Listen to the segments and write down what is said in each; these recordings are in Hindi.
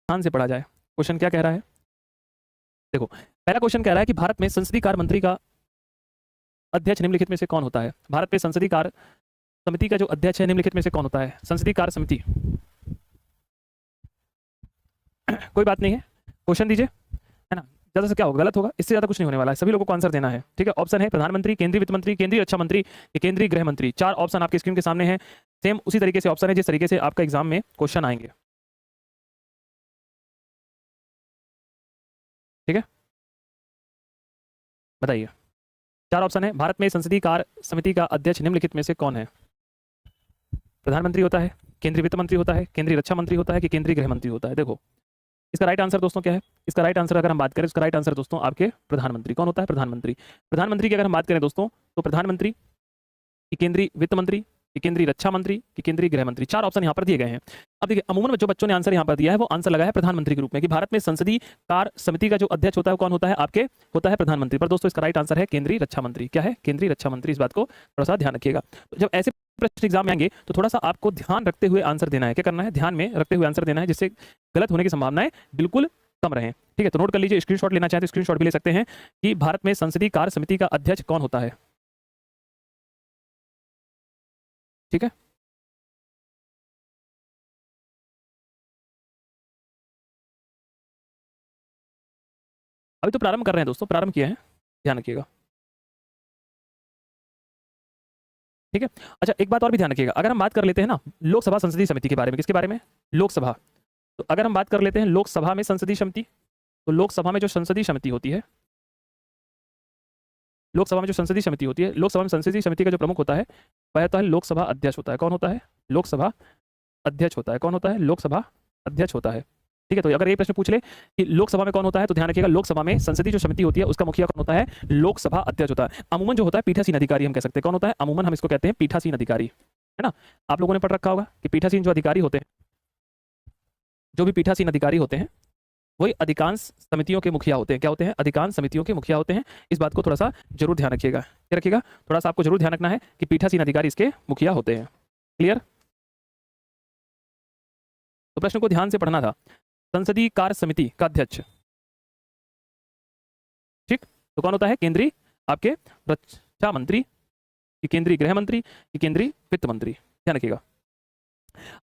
ध्यान से पढ़ा जाए। क्वेश्चन क्या कह रहा है? देखो, पहला क्वेश्चन कह रहा है कि भारत में संसदीय कार्य मंत्री का अध्यक्ष निम्नलिखित में से कौन होता है? भारत में संसदीय कार्य समिति का जो अध्यक्ष है निम्नलिखित में से कौन होता है? संसदीय कार्य समिति कोई बात नहीं है, क्वेश्चन दीजिए, है ना। ज्यादा से क्या होगा, गलत होगा, इससे ज्यादा कुछ नहीं होने वाला है, सभी लोगों को आंसर देना है, ठीक है। ऑप्शन है प्रधानमंत्री, केंद्रीय वित्त मंत्री, केंद्रीय रक्षा मंत्री, केंद्रीय गृह मंत्री। 4 ऑप्शन आपके स्क्रीन के सामने हैं। सेम उसी तरीके से ऑप्शन है जिस तरीके से आपका एग्जाम में क्वेश्चन आएंगे, ठीक है। बताइए, 4 ऑप्शन है। भारत में संसदीय कार्य समिति का अध्यक्ष निम्नलिखित में से कौन है? प्रधानमंत्री होता है, केंद्रीय वित्त मंत्री होता है, केंद्रीय रक्षा मंत्री होता है कि केंद्रीय गृह मंत्री होता है? देखो, इसका राइट आंसर दोस्तों क्या है? इसका राइट आंसर अगर हम बात करें, इसका राइट आंसर दोस्तों आपके प्रधानमंत्री। कौन होता है? प्रधानमंत्री। प्रधानमंत्री की अगर हम बात करें दोस्तों, तो प्रधानमंत्री कि केंद्रीय वित्त मंत्री कि केंद्रीय रक्षा मंत्री कि केंद्रीय गृह मंत्री, 4 ऑप्शन यहाँ पर दिए गए हैं। अब देखिए, अमूमन जो बच्चों ने आंसर यहाँ पर दिया है वो आंसर लगा है प्रधानमंत्री के रूप में, कि भारत में संसदीय कार्य समिति का जो अध्यक्ष होता है कौन होता है? आपके होता है प्रधानमंत्री। पर दोस्तों इसका राइट आंसर है केंद्रीय रक्षा मंत्री। क्या है? केंद्रीय रक्षा मंत्री। इस बात को थोड़ा सा ध्यान रखिएगा। तो जब ऐसे प्रश्न एग्जाम में आएंगे तो थोड़ा सा आपको ध्यान रखते हुए आंसर देना है। क्या करना है? ध्यान में रखते हुए आंसर देना है, जिससे गलत होने की संभावनाएं बिल्कुल कम रहें, ठीक है। तो नोट कर लीजिए, स्क्रीनशॉट लेना चाहें तो स्क्रीनशॉट भी ले सकते हैं कि भारत में संसदीय कार्य समिति का अध्यक्ष कौन होता है, ठीक है। अभी तो प्रारंभ कर रहे हैं दोस्तों, प्रारंभ किया है, ध्यान रखिएगा, ठीक है। अच्छा, एक बात और भी ध्यान रखिएगा, अगर हम बात कर लेते हैं ना लोकसभा संसदीय समिति के बारे में, किसके बारे में? लोकसभा। तो अगर हम बात कर लेते हैं लोकसभा में संसदीय समिति, तो लोकसभा में जो संसदीय समिति होती है, लोकसभा में जो संसदीय समिति होती है, लोकसभा में संसदीय समिति का जो प्रमुख होता है वह होता है लोकसभा अध्यक्ष होता है। कौन होता है? लोकसभा अध्यक्ष होता है। कौन होता है? लोकसभा अध्यक्ष होता है, ठीक है। तो अगर ये प्रश्न पूछ ले कि लोकसभा में कौन होता है, तो ध्यान रखिएगा लोकसभा में संसदीय जो समिति होती है उसका मुखिया कौन होता है? लोकसभा अध्यक्ष होता है। अमूमन जो होता है पीठासीन अधिकारी हम कह सकते हैं। कौन होता है? अमूमन हम इसको कहते हैं पीठासीन अधिकारी, है ना। आप लोगों ने पढ़ रखा होगा कि पीठासीन जो अधिकारी होते हैं, जो भी पीठासीन अधिकारी होते हैं वही अधिकांश समितियों के मुखिया होते हैं। क्या होते हैं? अधिकांश समितियों के मुखिया होते हैं। इस बात को थोड़ा सा जरूर ध्यान रखिएगा। क्या रखिएगा? थोड़ा सा आपको जरूर ध्यान रखना है कि पीठासीन अधिकारी इसके मुखिया होते हैं। क्लियर? तो प्रश्न को ध्यान से पढ़ना था। संसदीय कार्य समिति का अध्यक्ष, ठीक, तो कौन होता है? केंद्रीय आपके रक्षा मंत्री कि केंद्रीय गृह मंत्री कि केंद्रीय वित्त मंत्री, ध्यान रखिएगा।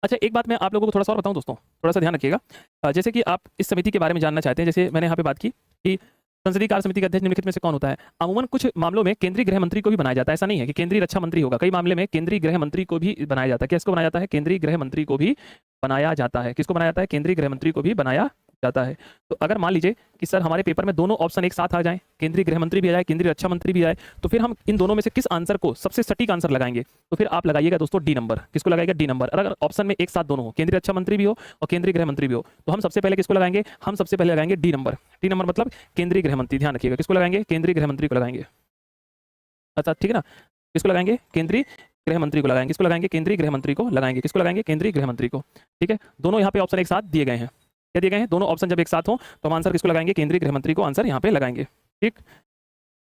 अच्छा, एक बात मैं आप लोगों को थोड़ा सा और बताऊं दोस्तों, थोड़ा सा ध्यान रखिएगा। जैसे कि आप इस समिति के बारे में जानना चाहते हैं, जैसे मैंने यहाँ पे बात की कि संसदीय कार्य समिति का अध्यक्ष निम्नलिखित में से कौन होता है। अमूमन कुछ मामलों में केंद्रीय गृह मंत्री को भी बनाया जाता है, ऐसा नहीं है कि केंद्रीय रक्षा मंत्री होगा। कई मामले में केंद्रीय गृह मंत्री को भी बनाया जाता है। किसको बनाया जाता है? केंद्रीय गृह मंत्री को भी बनाया जाता है। किसको बनाया जाता है? केंद्रीय गृह मंत्री को भी बनाया जाता है। तो अगर मान लीजिए कि सर हमारे पेपर में दोनों ऑप्शन एक साथ आ जाएं, केंद्रीय गृह मंत्री भी आ जाए, केंद्रीय रक्षा मंत्री भी आए, तो फिर हम इन दोनों में से किस आंसर को सबसे सटीक आंसर लगाएंगे? तो फिर आप लगाइएगा दोस्तों डी नंबर। किसको लगाएगा? D number. अगर ऑप्शन में एक साथ दोनों हो, केंद्रीय रक्षा मंत्री भी हो और केंद्रीय गृह मंत्री भी हो, तो हम सबसे पहले किसको लगाएंगे? हम सबसे पहले लगाएंगे डी नंबर। डी नंबर मतलब केंद्रीय गृह मंत्री। ध्यान रखिएगा, किसको लगाएंगे? केंद्रीय गृह मंत्री को लगाएंगे। अच्छा, ठीक है ना। किसको लगाएंगे? केंद्रीय गृह मंत्री को लगाएंगे। किसको लगाएंगे? केंद्रीय गृह मंत्री को लगाएंगे। किसको लगाएंगे? केंद्रीय गृह मंत्री को, ठीक है। दोनों यहाँ पे ऑप्शन एक साथ दिए गए हैं। क्या दिए गए हैं? दोनों ऑप्शन जब एक साथ हो तो हम आंसर किसको लगाएंगे? केंद्रीय गृह मंत्री को आंसर यहाँ पे लगाएंगे, ठीक।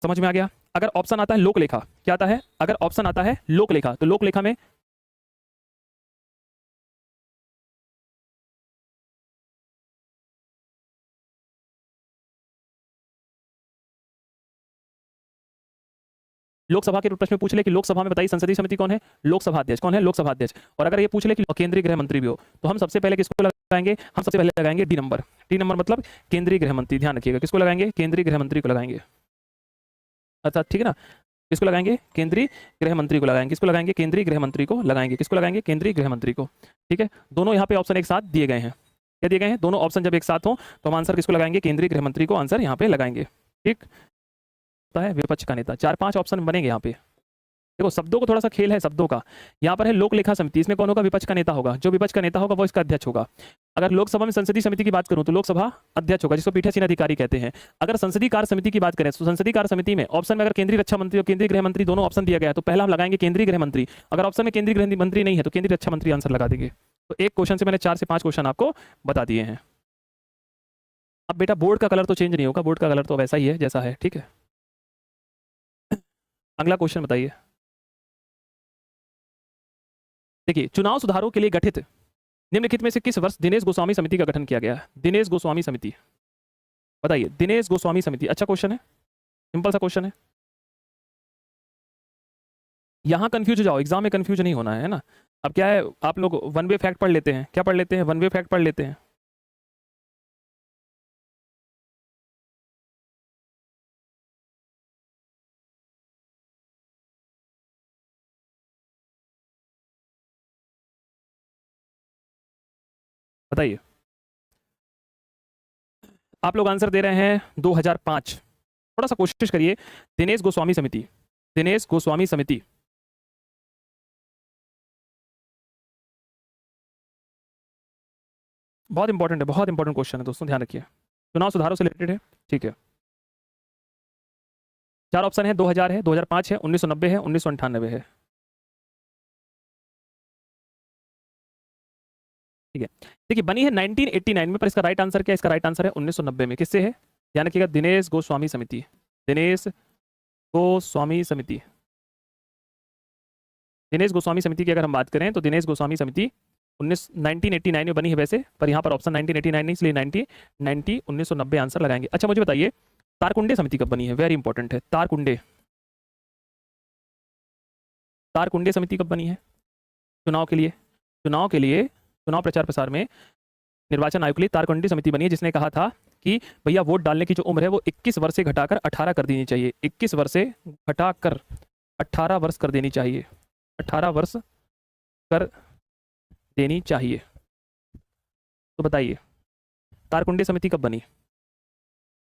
समझ में आ गया? अगर ऑप्शन आता है लोकलेखा, क्या आता है? अगर ऑप्शन आता है लोकलेखा, तो लोकलेखा में लोकसभा के प्रश्न में पूछ ले कि लोकसभा में बताइए संसदीय समिति कौन है? लोकसभा अध्यक्ष। कौन है? लोकसभा अध्यक्ष। और अगर ये पूछ ले कि केंद्रीय गृह मंत्री भी हो, तो हम सबसे पहले किसको लगाएंगे? हम सबसे पहले लगाएंगे डी नंबर। डी नंबर मतलब केंद्रीय गृह मंत्री। ध्यान रखिएगा, किसको लगाएंगे? केंद्रीय गृह मंत्री को लगाएंगे। अच्छा, ठीक है ना। किसको लगाएंगे? केंद्रीय गृह मंत्री को लगाएंगे। किसको लगाएंगे? केंद्रीय गृह मंत्री को लगाएंगे। किसको लगाएंगे? केंद्रीय गृह मंत्री को, ठीक है। दोनों यहाँ पे ऑप्शन एक साथ दिए गए हैं। क्या दिए गए हैं? दोनों ऑप्शन जब एक साथ हो तो हम आंसर किसको लगाएंगे? केंद्रीय गृह मंत्री को आंसर यहाँ पे लगाएंगे, ठीक। है विपक्ष का नेता। 4-5 ऑप्शन बनेंगे यहाँ पे। देखो, शब्दों को थोड़ा सा खेल है शब्दों का। यहाँ पर है लोक लेखा समिति, इसमें कौन होगा? विपक्ष का नेता होगा। जो विपक्ष का नेता होगा वो इसका अध्यक्ष होगा। अगर लोकसभा में संसदीय समिति की बात करूं तो लोकसभा अध्यक्ष होगा, जिसको पीठासीन अधिकारी कहते हैं। अगर संसदीय कार्य समिति की बात करें तो संसदीय कार्य समिति में ऑप्शन में अगर केंद्रीय रक्षा मंत्री और केंद्रीय गृह मंत्री दोनों ऑप्शन दिया गया है तो पहला हम लगाएंगे केंद्रीय गृह मंत्री। अगर ऑप्शन में केंद्रीय गृह मंत्री नहीं है तो केंद्रीय रक्षा मंत्री आंसर लगा देंगे। तो एक क्वेश्चन से मैंने 4 से 5 क्वेश्चन आपको बता दिए हैं। अब बेटा बोर्ड का कलर तो चेंज नहीं होगा, बोर्ड का कलर तो वैसा ही है जैसा है, ठीक है। अगला क्वेश्चन बताइए। देखिए, चुनाव सुधारों के लिए गठित निम्नलिखित में से किस वर्ष दिनेश गोस्वामी समिति का गठन किया गया है? दिनेश गोस्वामी समिति, बताइए। दिनेश गोस्वामी समिति, अच्छा क्वेश्चन है, सिंपल सा क्वेश्चन है। यहां कंफ्यूज हो जाओ, एग्जाम में कंफ्यूज नहीं होना है ना। अब क्या है, आप लोग वन वे फैक्ट पढ़ लेते हैं, क्या पढ़ लेते हैं? वन वे फैक्ट पढ़ लेते हैं। बताइए, आप लोग आंसर दे रहे हैं 2005। थोड़ा सा कोशिश करिए। दिनेश गोस्वामी समिति, दिनेश गोस्वामी समिति, बहुत इंपॉर्टेंट है, बहुत इंपॉर्टेंट क्वेश्चन है दोस्तों, ध्यान रखिए। चुनाव सुधारों से रिलेटेड है, ठीक है। चार ऑप्शन है, 2000 है, 2005 है, 1990 है, 1998 है। ठीक है, देखिए बनी है 1989 में, पर इसका राइट आंसर क्या है? इसका राइट आंसर है 1990 में। किससे है? ध्यान रखिएगा, दिनेश गोस्वामी समिति, दिनेश गोस्वामी समिति। दिनेश गोस्वामी समिति की अगर हम बात करें तो दिनेश गोस्वामी समिति 1989 में बनी है वैसे, पर यहाँ पर ऑप्शन 1989 नहीं, इसलिए 1990 आंसर लगाएंगे। अच्छा मुझे बताइए, तारकुंडे समिति कब बनी है? वेरी इंपॉर्टेंट है, तारकुंडे, तारकुंडे समिति कब बनी है? चुनाव के लिए, चुनाव के लिए, चुनाव प्रचार प्रसार में निर्वाचन आयोग के लिए तारकुंडे समिति बनी है, जिसने कहा था कि भैया वोट डालने की जो उम्र है वो 21 वर्ष से घटाकर 18 कर देनी चाहिए, 21 वर्ष से घटाकर 18 वर्ष कर देनी चाहिए, 18 वर्ष कर देनी चाहिए। तो बताइए तारकुंडे समिति कब बनी?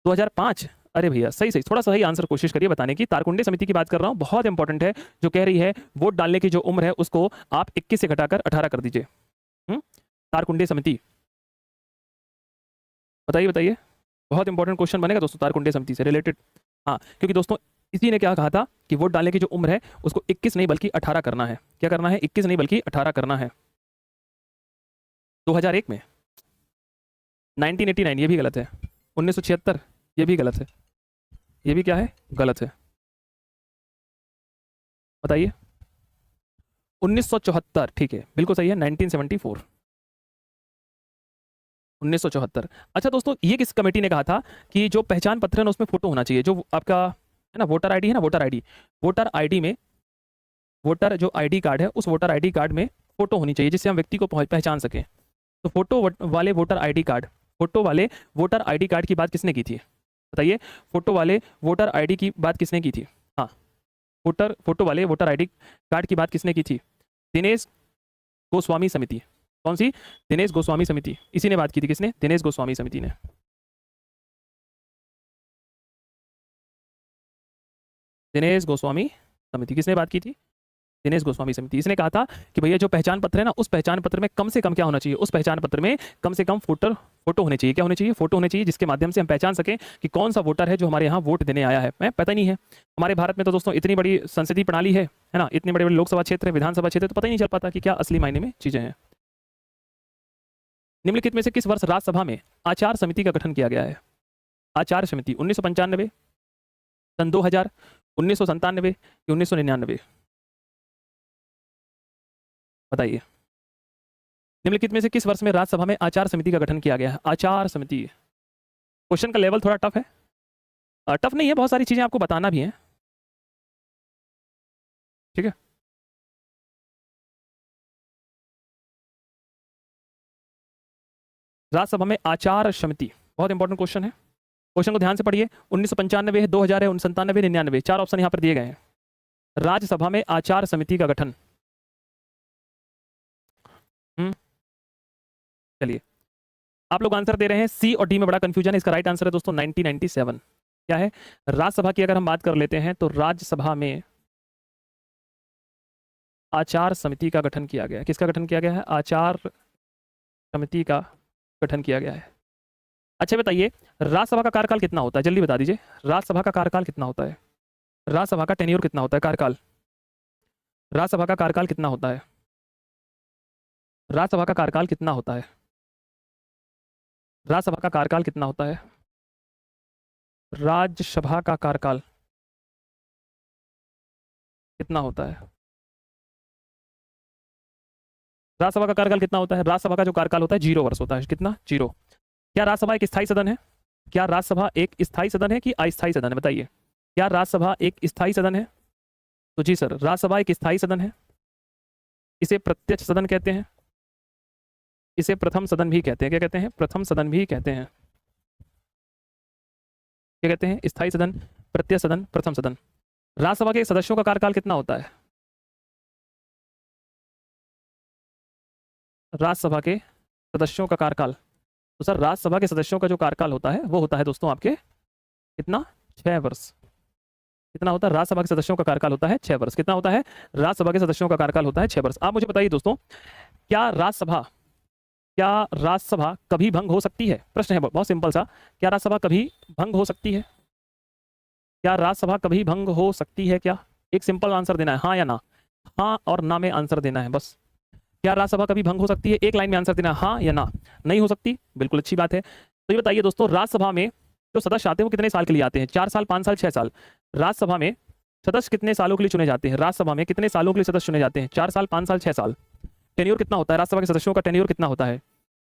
2005? अरे भैया सही सही, थोड़ा सा सही आंसर कोशिश करिए बताने की। तारकुंडे समिति की बात कर रहा हूँ, बहुत इंपॉर्टेंट है, जो कह रही है वोट डालने की जो उम्र है उसको आप 21 से घटाकर 18 कर दीजिए। तारकुंडे समिति, बताइए बताइए, बहुत इंपॉर्टेंट क्वेश्चन बनेगा दोस्तों तारकुंडे समिति से रिलेटेड। हाँ, क्योंकि दोस्तों इसी ने क्या कहा था कि वोट डालने की जो उम्र है उसको 21 नहीं बल्कि 18 करना है। क्या करना है? 21 नहीं बल्कि 18 करना है। 2001 में, 1989 ये भी गलत है, 1976 ये भी गलत है, ये भी क्या है? गलत है। बताइए, 1974 ठीक है, बिल्कुल सही है, 1974, 1974। अच्छा दोस्तों, ये किस कमेटी ने कहा था कि जो पहचान पत्र है ना उसमें फोटो होना चाहिए, जो आपका है ना वोटर आईडी है ना, वोटर आईडी, वोटर आईडी में, वोटर जो आईडी कार्ड है उस वोटर आईडी कार्ड में फोटो होनी चाहिए, जिससे हम व्यक्ति को पहचान सकें। तो फोटो वाले वोटर आईडी कार्ड, फोटो वाले वोटर आईडी कार्ड की बात किसने की थी? बताइए, फोटो वाले वोटर आईडी की बात किसने की थी? हाँ, फोटो वाले वोटर आईडी कार्ड की बात किसने की थी? दिनेश गोस्वामी समिति। कौन सी? दिनेश गोस्वामी समिति, इसी ने बात की थी। किसने? दिनेश गोस्वामी समिति ने। दिनेश गोस्वामी समिति, किसने बात की थी? दिनेश गोस्वामी समिति। इसने कहा था कि भैया जो पहचान पत्र है ना उस पहचान पत्र में कम से कम क्या होना चाहिए? उस पहचान पत्र में कम से कम फोटो होने चाहिए। क्या होने चाहिए? फोटो होने चाहिए, जिसके माध्यम से हम पहचान सकें कि कौन सा वोटर है जो हमारे यहाँ वोट देने आया है। मैं पता ही नहीं है, हमारे भारत में तो दोस्तों इतनी बड़ी संसदीय प्रणाली है ना, इतने बड़े बड़े लोकसभा क्षेत्र है, विधानसभा क्षेत्र है, तो पता ही नहीं चल पाता कि क्या असली मायने में चीजें हैं। निम्नलिखित में से किस वर्ष राज्यसभा में आचार समिति का गठन किया गया है? आचार समिति 1995, सन 2000, 1997 या 1999? बताइए, निम्नलिखित में से किस वर्ष में राज्यसभा में आचार समिति का गठन किया गया है? आचार समिति, क्वेश्चन का लेवल थोड़ा टफ है, टफ नहीं है, बहुत सारी चीजें आपको बताना भी है, ठीक है। राज्यसभा में आचार समिति, बहुत इंपॉर्टेंट क्वेश्चन है, क्वेश्चन को ध्यान से पढ़िए। 1995 है, 2000 है, 1997, 99, चार ऑप्शन यहाँ पर दिए गए हैं। राज्यसभा में आचार समिति का गठन, चलिए आप लोग आंसर दे रहे हैं सी और डी में बड़ा कंफ्यूजन है, इसका राइट आंसर है दोस्तों 1997। क्या है? राज्यसभा की अगर हम बात कर लेते हैं तो राज्यसभा में आचार समिति का गठन किया गया है। किसका गठन किया गया है? आचार समिति का गठन किया गया है। अच्छा बताइए, राज्यसभा का कार्यकाल कितना होता है? जल्दी बता दीजिए, राज्यसभा का कार्यकाल कितना होता है? राज्यसभा का टेन्योर कितना होता है? कार्यकाल, राज्यसभा का कार्यकाल कितना होता है? राज्यसभा का कार्यकाल कितना होता है? राज्यसभा का कार्यकाल कितना होता है? राज्यसभा का कार्यकाल कितना होता है? राज्यसभा का कार्यकाल कितना होता है? राज्यसभा का जो कार्यकाल होता है 0 वर्ष होता है। कितना? 0। क्या राज्यसभा एक स्थायी सदन है? क्या राज्यसभा एक स्थायी सदन है कि अस्थायी सदन है? बताइए, क्या राज्यसभा एक स्थायी सदन है? तो जी सर, राज्यसभा एक स्थायी सदन है। इसे प्रत्यक्ष सदन कहते हैं, इसे प्रथम सदन भी कहते हैं। क्या कहते हैं? प्रथम सदन भी कहते हैं। क्या कहते हैं? स्थायी सदन, प्रत्यक्ष सदन, प्रथम सदन। राज्यसभा के सदस्यों का कार्यकाल कितना होता है? राज्यसभा के सदस्यों का कार्यकाल, तो सर राज्यसभा के सदस्यों का जो कार्यकाल होता है वो होता है दोस्तों आपके कितना? 6 वर्ष। कितना होता है? राज्यसभा के सदस्यों का कार्यकाल होता है 6 वर्ष। कितना होता है? राज्यसभा के सदस्यों का कार्यकाल होता है 6 वर्ष। आप मुझे बताइए दोस्तों, क्या राज्यसभा कभी भंग हो सकती है? प्रश्न है बहुत सिंपल सा, क्या राज्यसभा कभी भंग हो सकती है? क्या राज्यसभा कभी भंग हो सकती है? क्या? एक सिंपल आंसर देना है, हाँ या ना। हाँ और ना में आंसर देना है बस। क्या राज्यसभा कभी भंग हो सकती है? एक लाइन में आंसर देना है, हाँ या ना। नहीं हो सकती, बिल्कुल अच्छी बात है। तो ये बताइए दोस्तों, राज्यसभा में जो सदस्य आते हैं वो कितने साल के लिए आते हैं? 4 साल, 5 साल, 6 साल? राज्यसभा में सदस्य कितने सालों के लिए चुने जाते हैं? राज्यसभा में कितने सालों के लिए सदस्य चुने जाते हैं? 4 साल, 5 साल, 6 साल? टेन्योर कितना होता है राज्यसभा के सदस्यों का? टेन्योर कितना होता है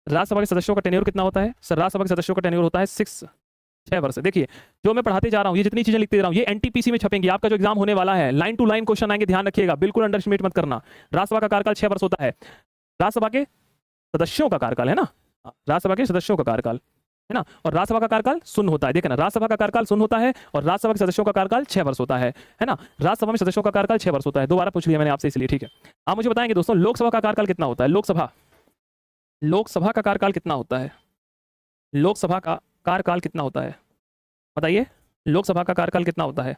राज्यसभा के सदस्यों का? टेन्योर कितना होता है सर? राज्यसभा के सदस्यों का टेन्योर होता है 6 वर्ष। देखिए, जो मैं पढ़ाते जा रहा हूँ, ये जितनी चीजें लिखते जा रहा हूँ, ये एनटीपीसी में छपेंगी। आपका जो एग्जाम होने वाला है, लाइन टू लाइन क्वेश्चन आएंगे, ध्यान रखिएगा, बिल्कुल अंडरस्टिमेट मत करना। राज्यसभा का कार्यकाल 6 वर्ष होता है। राज्यसभा के सदस्यों का कार्यकाल है ना, राज्यसभा के सदस्यों का कार्यकाल है ना, और राज्यसभा का कार्यकाल शून्य होता है। देखना, राज्यसभा का कार्यकाल शून्य होता है और राज्यसभा के सदस्यों का कार्यकाल 6 वर्ष होता है ना। राज्यसभा में सदस्यों का कार्यकाल 6 वर्ष होता है। दोबारा पूछ लिया मैंने आपसे इसलिए, ठीक है। आप मुझे बताएंगे दोस्तों, लोकसभा का कार्यकाल कितना होता है? लोकसभा का कार्यकाल कितना होता है? लोकसभा का कार्यकाल कितना होता है? बताइए, लोकसभा का कार्यकाल कितना होता है?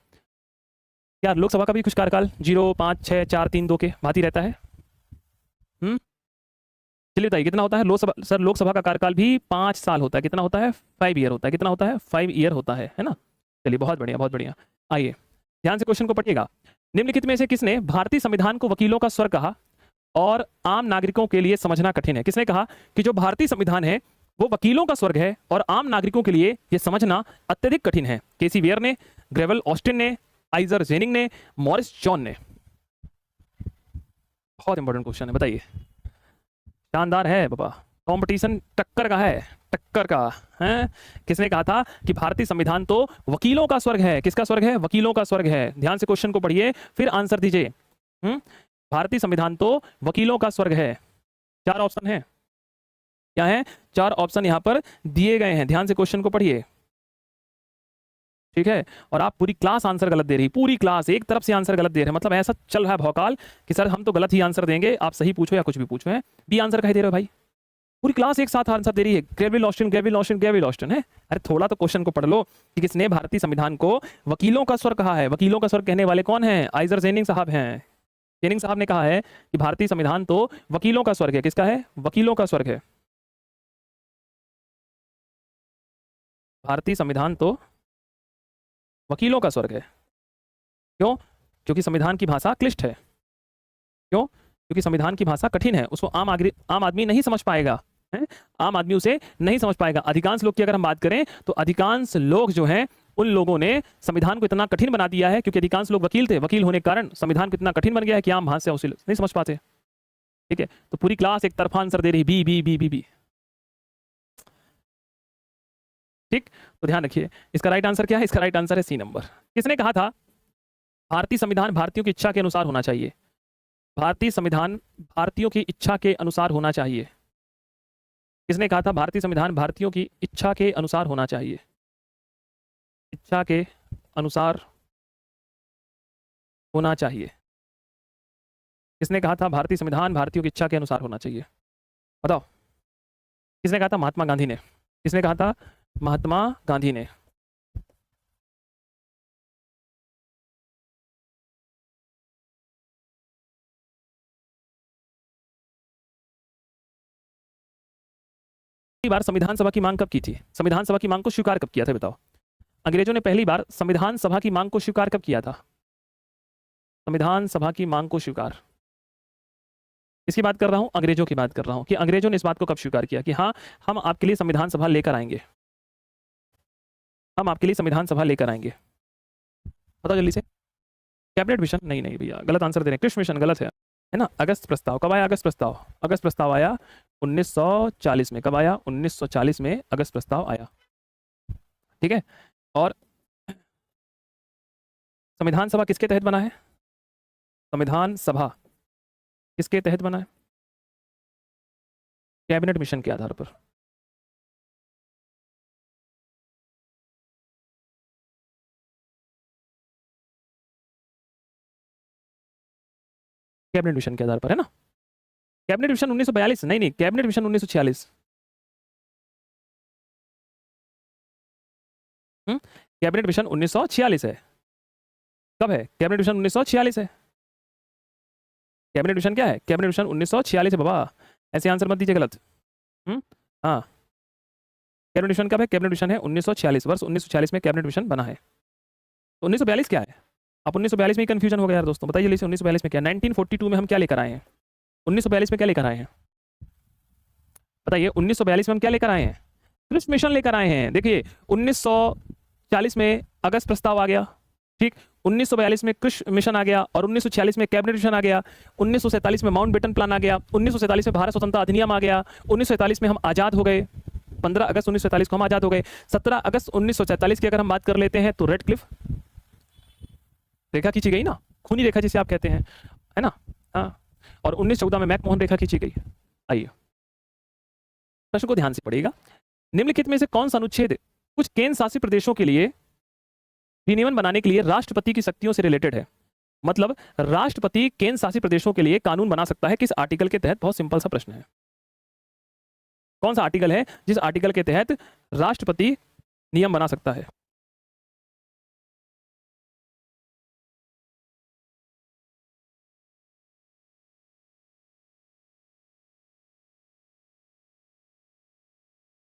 क्या लोकसभा का भी कुछ कार्यकाल 0, 5, 6, 4, 3, 2 के भांति रहता है? चलिए बताइए कितना होता है लोकसभा? सर लोकसभा का कार्यकाल भी 5 साल होता है। कितना होता है? 5 ईयर होता है। कितना होता है? 5 ईयर होता है ना। चलिए, बहुत बढ़िया, बहुत बढ़िया। आइए ध्यान से क्वेश्चन को पढ़िएगा। निम्नलिखित में से किसने भारतीय संविधान को वकीलों का स्वर कहा और आम नागरिकों के लिए समझना कठिन है? किसने कहा कि जो भारतीय संविधान है वो वकीलों का स्वर्ग है और आम नागरिकों के लिए यह समझना अत्यधिक कठिन है? केसी वेयर ने, ग्रेवल ऑस्टिन ने, आइजर जेनिंग ने, मॉरिस जॉन ने? बहुत इंपॉर्टेंट क्वेश्चन है, बताइए। शानदार है बाबा, कंपटीशन टक्कर का है, टक्कर का है। किसने कहा था कि भारतीय संविधान तो वकीलों का स्वर्ग है? किसका स्वर्ग है? वकीलों का स्वर्ग है। ध्यान से क्वेश्चन को पढ़िए फिर आंसर दीजिए। भारतीय संविधान तो वकीलों का स्वर्ग है। 4 ऑप्शन है, क्या है? 4 ऑप्शन यहां पर दिए गए हैं। ध्यान से क्वेश्चन को पढ़िए, ठीक है। और आप पूरी क्लास आंसर गलत दे रही, पूरी क्लास एक तरफ से आंसर गलत दे रहे हैं। मतलब ऐसा चल रहा है भौकाल कि सर हम तो गलत ही आंसर देंगे, आप सही पूछो या कुछ भी पूछो। है बी आंसर कहीं दे रहे हो भाई? पूरी क्लास एक साथ आंसर दे रही है, Greville Austin, Greville Austin, Greville Austin है। अरे थोड़ा तो क्वेश्चन को पढ़ लो कि किसने भारतीय संविधान को वकीलों का स्वर कहा है। वकीलों का स्वर कहने वाले कौन है? आइजर जेनिंग साहब हैं। जेनिंग साहब ने कहा है कि भारतीय संविधान तो वकीलों का स्वर्ग है। किसका है? वकीलों का स्वर्ग है। भारतीय संविधान तो वकीलों का स्वर्ग है। क्यों? क्योंकि संविधान की भाषा क्लिष्ट है। क्यों? क्योंकि संविधान की भाषा कठिन है, उसको आम आदमी नहीं समझ पाएगा है? आम आदमी उसे नहीं समझ पाएगा। अधिकांश लोग की अगर हम बात करें तो अधिकांश लोग जो हैं उन लोगों ने संविधान को इतना कठिन बना दिया है, क्योंकि अधिकांश लोग वकील थे, वकील होने के कारण संविधान को इतना कठिन बन गया है कि आम भाषा उसे नहीं समझ पाते। ठीक है, तो पूरी क्लास एक तरफा आंसर दे रही, B B B B B. ठीक, तो ध्यान रखिए इसका राइट आंसर क्या है? इसका राइट आंसर है सी नंबर। किसने कहा था भारतीय संविधान भारतीयों की इच्छा के अनुसार होना चाहिए? भारतीय संविधान भारतीयों की इच्छा के अनुसार होना चाहिए। किसने कहा था भारतीय संविधान भारतीयों की इच्छा के अनुसार होना चाहिए? इच्छा के अनुसार होना चाहिए। किसने कहा था भारतीय संविधान भारतीयों की इच्छा के अनुसार होना चाहिए? बताओ, किसने कहा था? महात्मा गांधी ने। किसने कहा था? महात्मा गांधी ने। पहली बार संविधान सभा की मांग कब की थी? संविधान सभा की मांग को स्वीकार कब किया था? बताओ। अंग्रेजों ने पहली बार संविधान सभा की मांग को स्वीकार कब किया था? संविधान सभा की मांग को स्वीकार, इसकी बात कर रहा हूं, अंग्रेजों की बात कर रहा हूं कि अंग्रेजों ने इस बात को कब स्वीकार किया कि हाँ हम आपके लिए संविधान सभा लेकर आएंगे, हम आपके लिए संविधान सभा लेकर आएंगे। बताओ जल्दी से। Cabinet mission? नहीं नहीं भैया, गलत आंसर दे रहे हैं। कृषि मिशन गलत है। है ना। अगस्त प्रस्ताव कब आया? अगस्त प्रस्ताव, अगस्त प्रस्ताव आया 1940 में। कब आया? 1940 में अगस्त प्रस्ताव आया। ठीक है। और संविधान सभा किसके तहत बना है? संविधान सभा किसके तहत बना है? कैबिनेट मिशन के आधार पर। कैबिनेट मिशन के आधार पर, है ना। कैबिनेट मिशन 1942, नहीं नहीं, कैबिनेट मिशन 1946। कैबिनेट मिशन 1946 है। कब है? कैबिनेट मिशन 1946 है। कैबिनेट मिशन क्या है? कैबिनेट मिशन 1946 है बाबा, ऐसे आंसर मत दीजिए गलत। हाँ, कैबिनेट मिशन कब है? कैबिनेट मिशन है 1946, वर्ष 1946 में कैबिनेट मिशन बना है। तो 1942 क्या है? आप 1942 में ही कंफ्यूजन हो गया यार दोस्तों, बताइए जल्दी से 1942 में क्या? 1942 में हम क्या लेकर आए हैं? 1942 में क्या लेकर आए हैं? बताइए, 1942 में हम क्या लेकर आए हैं? कृषि मिशन लेकर आए हैं। देखिए 1940 में अगस्त प्रस्ताव आ गया, ठीक। 1942 में कृषि मिशन आ गया, और 1946 में कैबिनेट मिशन आ गया। 1947 में माउंटबेटन प्लान आ गया। 1947 में भारत स्वतंत्रता अधिनियम आ गया। 1947 में हम आजाद हो गए। 15 अगस्त 1947 को हम आजाद हो गए। 17 अगस्त 1947 की अगर हम बात कर लेते हैं तो रेड क्लिफ रेखा खींची गई ना, खूनी रेखा जिसे आप कहते हैं, है ना। हाँ, और 1914 में मैकमोहन रेखा खींची गई। आइए प्रश्न को ध्यान से पढ़िएगा। निम्नलिखित में से कौन सा अनुच्छेद कुछ केंद्र शासित प्रदेशों के लिए विनियमन बनाने के लिए राष्ट्रपति की शक्तियों से रिलेटेड है? मतलब राष्ट्रपति केंद्र शासित प्रदेशों के लिए कानून बना सकता है किस आर्टिकल के तहत? बहुत सिंपल सा प्रश्न है। कौन सा आर्टिकल है जिस आर्टिकल के तहत राष्ट्रपति नियम बना सकता है?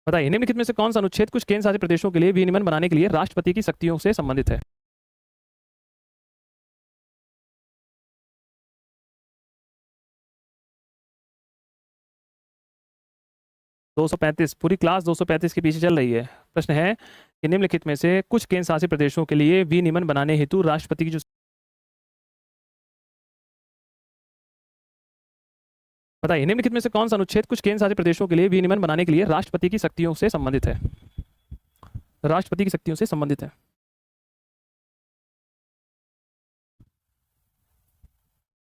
बताइए, निम्नलिखित में से कौन सा अनुच्छेद कुछ केंद्र शासित प्रदेशों के लिए विनियमन बनाने के लिए राष्ट्रपति की शक्तियों से संबंधित है? दो सौ पैंतीस, पूरी क्लास 235 के पीछे चल रही है। प्रश्न है कि निम्नलिखित में से कुछ केंद्र शासित प्रदेशों के लिए विनियमन बनाने हेतु राष्ट्रपति की जो, बताइए निम्नलिखित में से कौन सा अनुच्छेद कुछ केंद्र शासित प्रदेशों के लिए विनियमन बनाने के लिए राष्ट्रपति की शक्तियों से संबंधित है? राष्ट्रपति की शक्तियों से संबंधित है।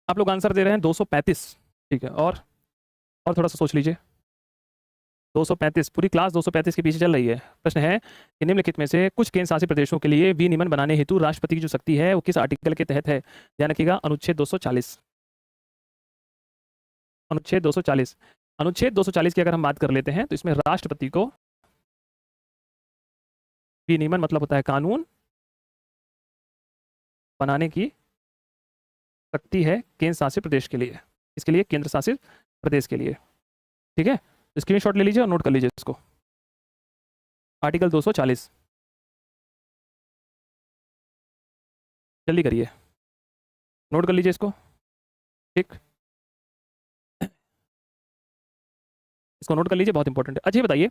आप लोग आंसर दे रहे हैं 235, ठीक है। और थोड़ा सा सोच लीजिए। 235, पूरी क्लास 235 के पीछे चल रही है। प्रश्न है कि निम्नलिखित में से कुछ केंद्र शासित प्रदेशों के लिए विनियमन बनाने हेतु राष्ट्रपति की जो शक्ति है वो किस आर्टिकल के तहत है? ध्यान रखिएगा, अनुच्छेद 240। अनुच्छेद 240, अनुच्छेद 240 की अगर हम बात कर लेते हैं तो इसमें राष्ट्रपति को विनियमन मतलब होता है कानून बनाने की शक्ति है केंद्र शासित प्रदेश के लिए। इसके लिए केंद्र शासित प्रदेश के लिए, ठीक है। स्क्रीनशॉट ले लीजिए और नोट कर लीजिए इसको। आर्टिकल 240, जल्दी करिए, नोट कर लीजिए इसको, ठीक। इसको नोट कर लीजिए, बहुत इंपॉर्टेंट है। अच्छा ये बताइए,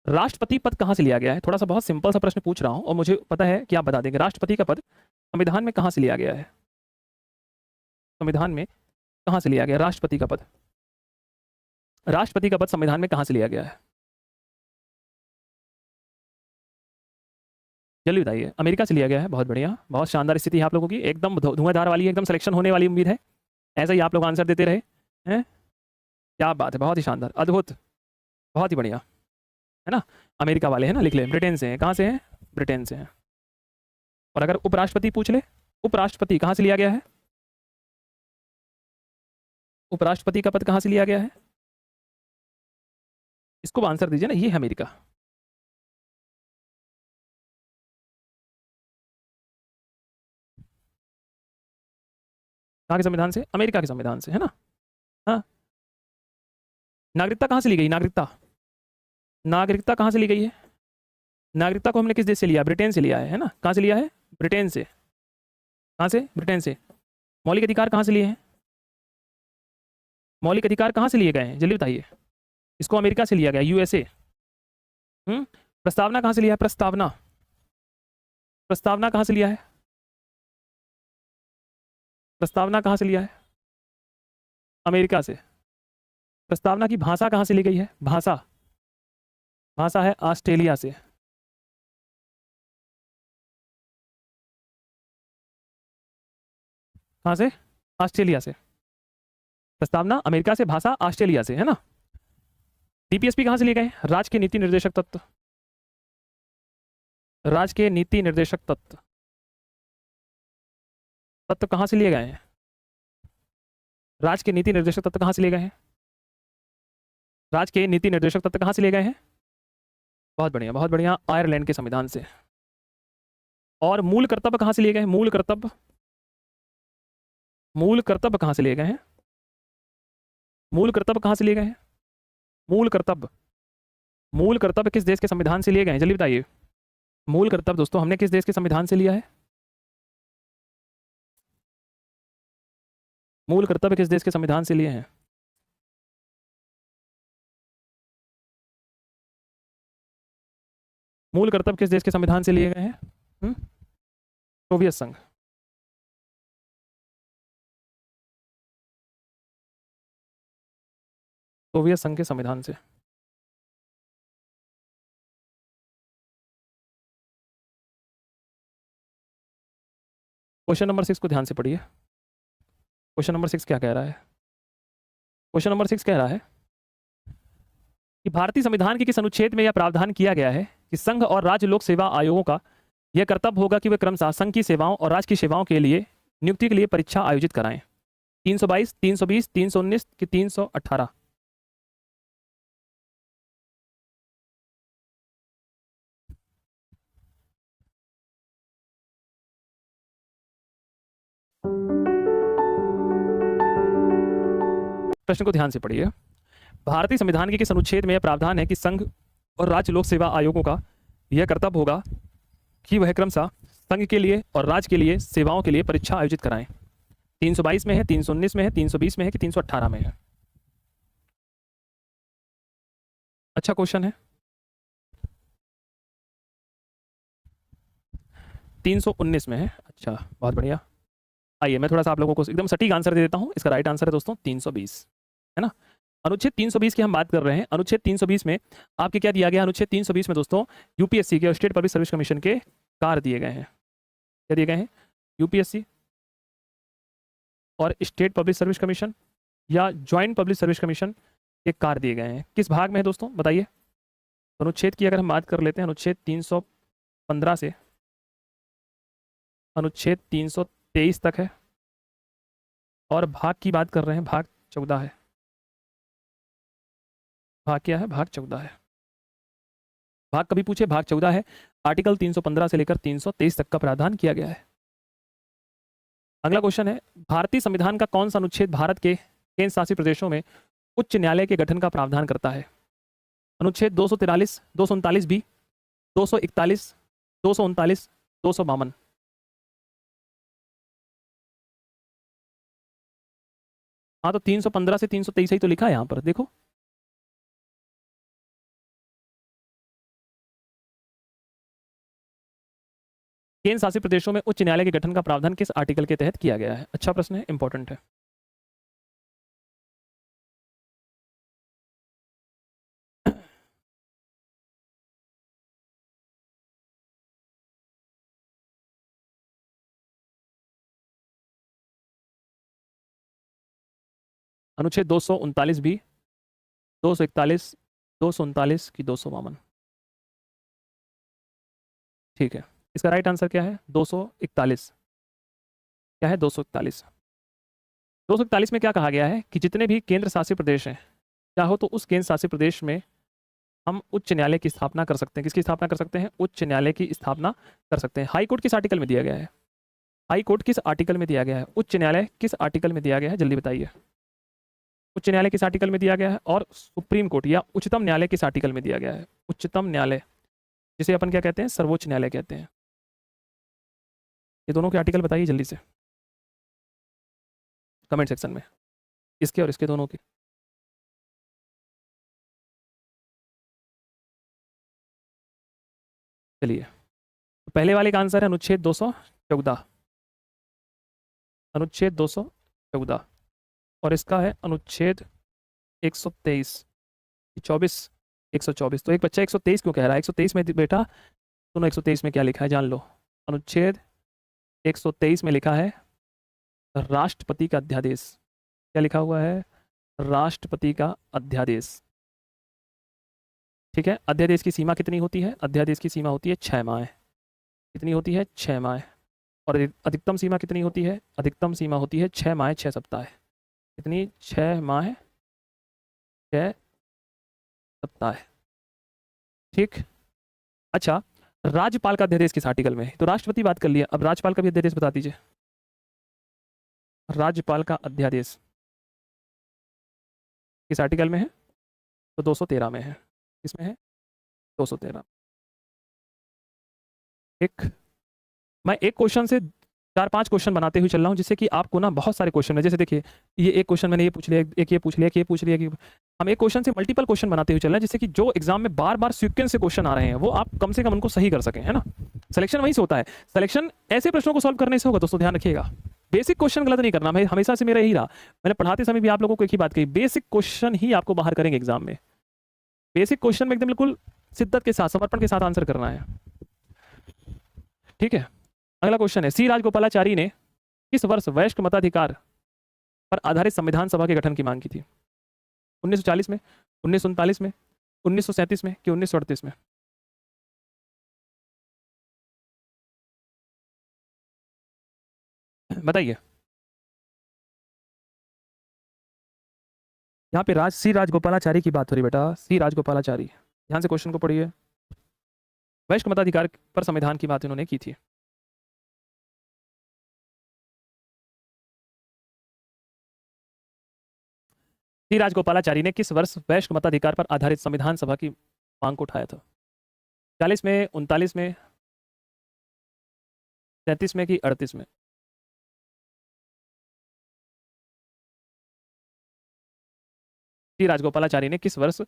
राष्ट्रपति पद कहाँ से लिया गया है? थोड़ा सा बहुत सिंपल सा प्रश्न पूछ रहा हूँ और मुझे पता है कि आप बता देंगे। राष्ट्रपति का पद संविधान में कहाँ से लिया गया है? संविधान में कहाँ से लिया गया राष्ट्रपति का पद? राष्ट्रपति का पद संविधान में कहाँ से लिया गया है? जल्दी बताइए। अमेरिका से लिया गया है। बहुत बढ़िया, बहुत शानदार स्थिति है आप लोगों की, एकदम धुआंधार वाली, एकदम सिलेक्शन होने वाली उम्मीद है। ऐसा ही आप लोग आंसर देते रहे हैं। क्या बात है, बहुत ही शानदार, अद्भुत, बहुत ही बढ़िया, है ना। अमेरिका वाले हैं ना, लिख ले। ब्रिटेन से हैं। कहाँ से हैं? ब्रिटेन से हैं। और अगर उपराष्ट्रपति पूछ ले, उपराष्ट्रपति कहाँ से लिया गया है? उपराष्ट्रपति का पद कहाँ से लिया गया है? इसको आंसर दीजिए ना, ये है अमेरिका। कहाँ के संविधान से? अमेरिका के संविधान से, है ना। हाँ, नागरिकता कहाँ से ली गई? नागरिकता, नागरिकता कहाँ से ली गई है? नागरिकता को हमने किस देश से लिया? ब्रिटेन से लिया है ना। कहाँ से लिया है? ब्रिटेन से। कहाँ से? ब्रिटेन से। मौलिक अधिकार कहाँ से लिए हैं? मौलिक अधिकार कहाँ से लिए गए हैं? जल्दी बताइए। इसको अमेरिका से लिया गया, यूएसए। प्रस्तावना कहाँ से लिया है? प्रस्तावना, प्रस्तावना कहाँ से लिया है? प्रस्तावना कहाँ से लिया है? अमेरिका से। प्रस्तावना की भाषा कहाँ से ली गई है? भाषा, भाषा है ऑस्ट्रेलिया से। कहाँ से? ऑस्ट्रेलिया से। प्रस्तावना अमेरिका से, भाषा ऑस्ट्रेलिया से, है ना। डीपीएसपी कहाँ से लिए गए? राज्य के नीति निर्देशक तत्व, राज्य के नीति निर्देशक तत्व, तत्व कहाँ से लिए गए हैं? राज्य के नीति निर्देशक तत्व कहाँ से लिए गए हैं? राज्य के नीति निर्देशक तत्व कहाँ से लिए गए हैं? बहुत बढ़िया, बहुत बढ़िया, आयरलैंड के संविधान से। और मूल कर्तव्य कहाँ से लिए गए हैं? मूल कर्तव्य, मूल कर्तव्य कहाँ से लिए गए हैं? मूल कर्तव्य कहाँ से लिए गए हैं? मूल कर्तव्य, मूल कर्तव्य किस देश के संविधान से लिए गए हैं? जल्दी बताइए। मूल कर्तव्य दोस्तों हमने किस देश के संविधान से लिया है? मूल कर्तव्य किस देश के संविधान से लिए हैं? मूल कर्तव्य किस देश के संविधान से लिए गए हैं? सोवियत संघ। सोवियत संघ के संविधान से। क्वेश्चन नंबर 6 को ध्यान से पढ़िए। क्वेश्चन नंबर 6 क्या कह रहा है? क्वेश्चन नंबर 6 कह रहा है कि भारतीय संविधान के किस अनुच्छेद में यह प्रावधान किया गया है कि संघ और राज्य लोक सेवा आयोगों का यह कर्तव्य होगा कि वे क्रमशः संघ की सेवाओं और राज्य की सेवाओं के लिए नियुक्ति के लिए परीक्षा आयोजित कराएं। 322, 320, 319 कि 318? प्रश्न को ध्यान से पढ़िए। भारतीय संविधान के किस अनुच्छेद में यह प्रावधान है कि संघ और राज्य लोक सेवा आयोगों का यह कर्तव्य होगा कि वह क्रमशः संघ के लिए और राज्य के लिए सेवाओं के लिए परीक्षा आयोजित कराएं? 322 में है, 319 में है, 320 में है कि 318 में है? अच्छा क्वेश्चन है। 319 में है। अच्छा, बहुत बढ़िया। आइए मैं थोड़ा सा आप लोगों को एकदम सटीक आंसर दे देता हूं। इसका राइट आंसर है दोस्तों 320, है ना। अनुच्छेद 320 की हम बात कर रहे हैं। अनुच्छेद 320 में आपके क्या दिया गया? अनुच्छेद 320 में दोस्तों यूपीएससी के, स्टेट पब्लिक सर्विस कमीशन के कार्य दिए गए हैं। क्या दिए गए हैं? यूपीएससी और स्टेट पब्लिक सर्विस कमीशन या ज्वाइंट पब्लिक सर्विस कमीशन के कार्य दिए गए हैं। किस भाग में है दोस्तों बताइए? अनुच्छेद की अगर हम बात कर लेते हैं, अनुच्छेद 315 से अनुच्छेद 323 तक है। और भाग की बात कर रहे हैं, भाग 14 है। भाग क्या है? भाग 14 है। भाग कभी पूछे, भाग 14 है। आर्टिकल 315 से लेकर 323 तक का प्रावधान किया गया है। अगला क्वेश्चन है, भारतीय संविधान का कौन सा अनुच्छेद भारत के केंद्र शासित प्रदेशों में उच्च न्यायालय के गठन का प्रावधान करता है? अनुच्छेद 243, 239 बी, 241, 239, 252? हाँ तो 315 से 323 ही तो लिखा है यहाँ पर, देखो। केंद्र शासित प्रदेशों में उच्च न्यायालय के गठन का प्रावधान किस आर्टिकल के तहत किया गया है? अच्छा प्रश्न है, इंपॉर्टेंट है। अनुच्छेद 239 बी, 241, 239 की 252? ठीक है, इसका राइट आंसर क्या है? 241। क्या है? 241। 241 में क्या कहा गया है कि जितने भी केंद्र शासित प्रदेश हैं, चाहो तो उस केंद्र शासित प्रदेश में हम उच्च न्यायालय की स्थापना कर सकते हैं। किसकी स्थापना कर सकते हैं? उच्च न्यायालय की स्थापना कर सकते हैं। हाई कोर्ट किस आर्टिकल में दिया गया है? हाई कोर्ट किस आर्टिकल में दिया गया है? उच्च न्यायालय किस आर्टिकल में दिया गया है? जल्दी बताइए। उच्च न्यायालय किस आर्टिकल में दिया गया है? और सुप्रीम कोर्ट या उच्चतम न्यायालय किस आर्टिकल में दिया गया है? उच्चतम न्यायालय, जिसे अपन क्या कहते हैं? सर्वोच्च न्यायालय कहते हैं। ये दोनों के आर्टिकल बताइए जल्दी से कमेंट सेक्शन में, इसके और इसके दोनों के। चलिए, तो पहले वाले का आंसर है अनुच्छेद 214। अनुच्छेद 214। और इसका है अनुच्छेद 123, 24, 124। तो एक बच्चा 123 क्यों कह रहा है? 123 में बेटा सुनो, 123 में क्या लिखा है जान लो। अनुच्छेद 123 में लिखा है राष्ट्रपति का अध्यादेश। क्या लिखा हुआ है? राष्ट्रपति का अध्यादेश। ठीक है, अध्यादेश की सीमा कितनी होती है? अध्यादेश की सीमा होती है 6 माह। कितनी होती है? 6 माह। और अधिकतम सीमा कितनी होती है? अधिकतम सीमा होती है 6 माह 6 सप्ताह। कितनी? 6 माह 6 सप्ताह। ठीक। अच्छा, राज्यपाल का अध्यादेश किस आर्टिकल में है? तो राष्ट्रपति बात कर लिया, अब राज्यपाल का भी अध्यादेश बता दीजिए। राज्यपाल का अध्यादेश किस आर्टिकल में है? तो 213 में है। किसमें है? 213। ठीक। मैं एक क्वेश्चन से 4-5 क्वेश्चन बनाते हुए चल रहा हूँ, जिससे कि आपको ना बहुत सारे क्वेश्चन है। जैसे देखिए, ये एक क्वेश्चन मैंने ये पूछ लिया, एक ये पूछ लिया, एक ये पूछ लिया, कि हम एक क्वेश्चन से मल्टीपल क्वेश्चन बनाते हुए चल रहे हैं, जिससे कि जो एग्जाम में बार बार सीक्वेंस से क्वेश्चन आ रहे हैं वो आप कम से कम उनको सही कर सकें, है ना। सिलेक्शन वहीं से होता है। सिलेक्शन ऐसे प्रश्नों को सॉल्व करने से होगा दोस्तों, ध्यान रखिएगा। बेसिक क्वेश्चन गलत नहीं करना। मैं हमेशा से मेरा यही रहा, मैंने पढ़ाते समय भी आप लोगों को एक ही बात कही, बेसिक क्वेश्चन ही आपको बाहर करेंगे एग्जाम में। बेसिक क्वेश्चन में एकदम बिल्कुल शिद्दत के साथ, समर्पण के साथ आंसर करना है। ठीक है, अगला क्वेश्चन है, सी राजगोपालाचारी ने किस वर्ष वयस्क मताधिकार पर आधारित संविधान सभा के गठन की मांग की थी? 1940 में, 1939 में, 1937 में कि 1938 में? बताइए। यहाँ पे सी राजगोपालाचारी की बात हो रही बेटा, सी राजगोपालाचारी। ध्यान से क्वेश्चन को पढ़िए। वयस्क मताधिकार पर संविधान की बात इन्होंने की थी। सी राजगोपालाचारी ने किस वर्ष वयस्क मताधिकार पर आधारित संविधान सभा की मांग को उठाया था? 40 में, 39 में, 37 में कि 38 में? सी राजगोपालाचारी ने किस वर्ष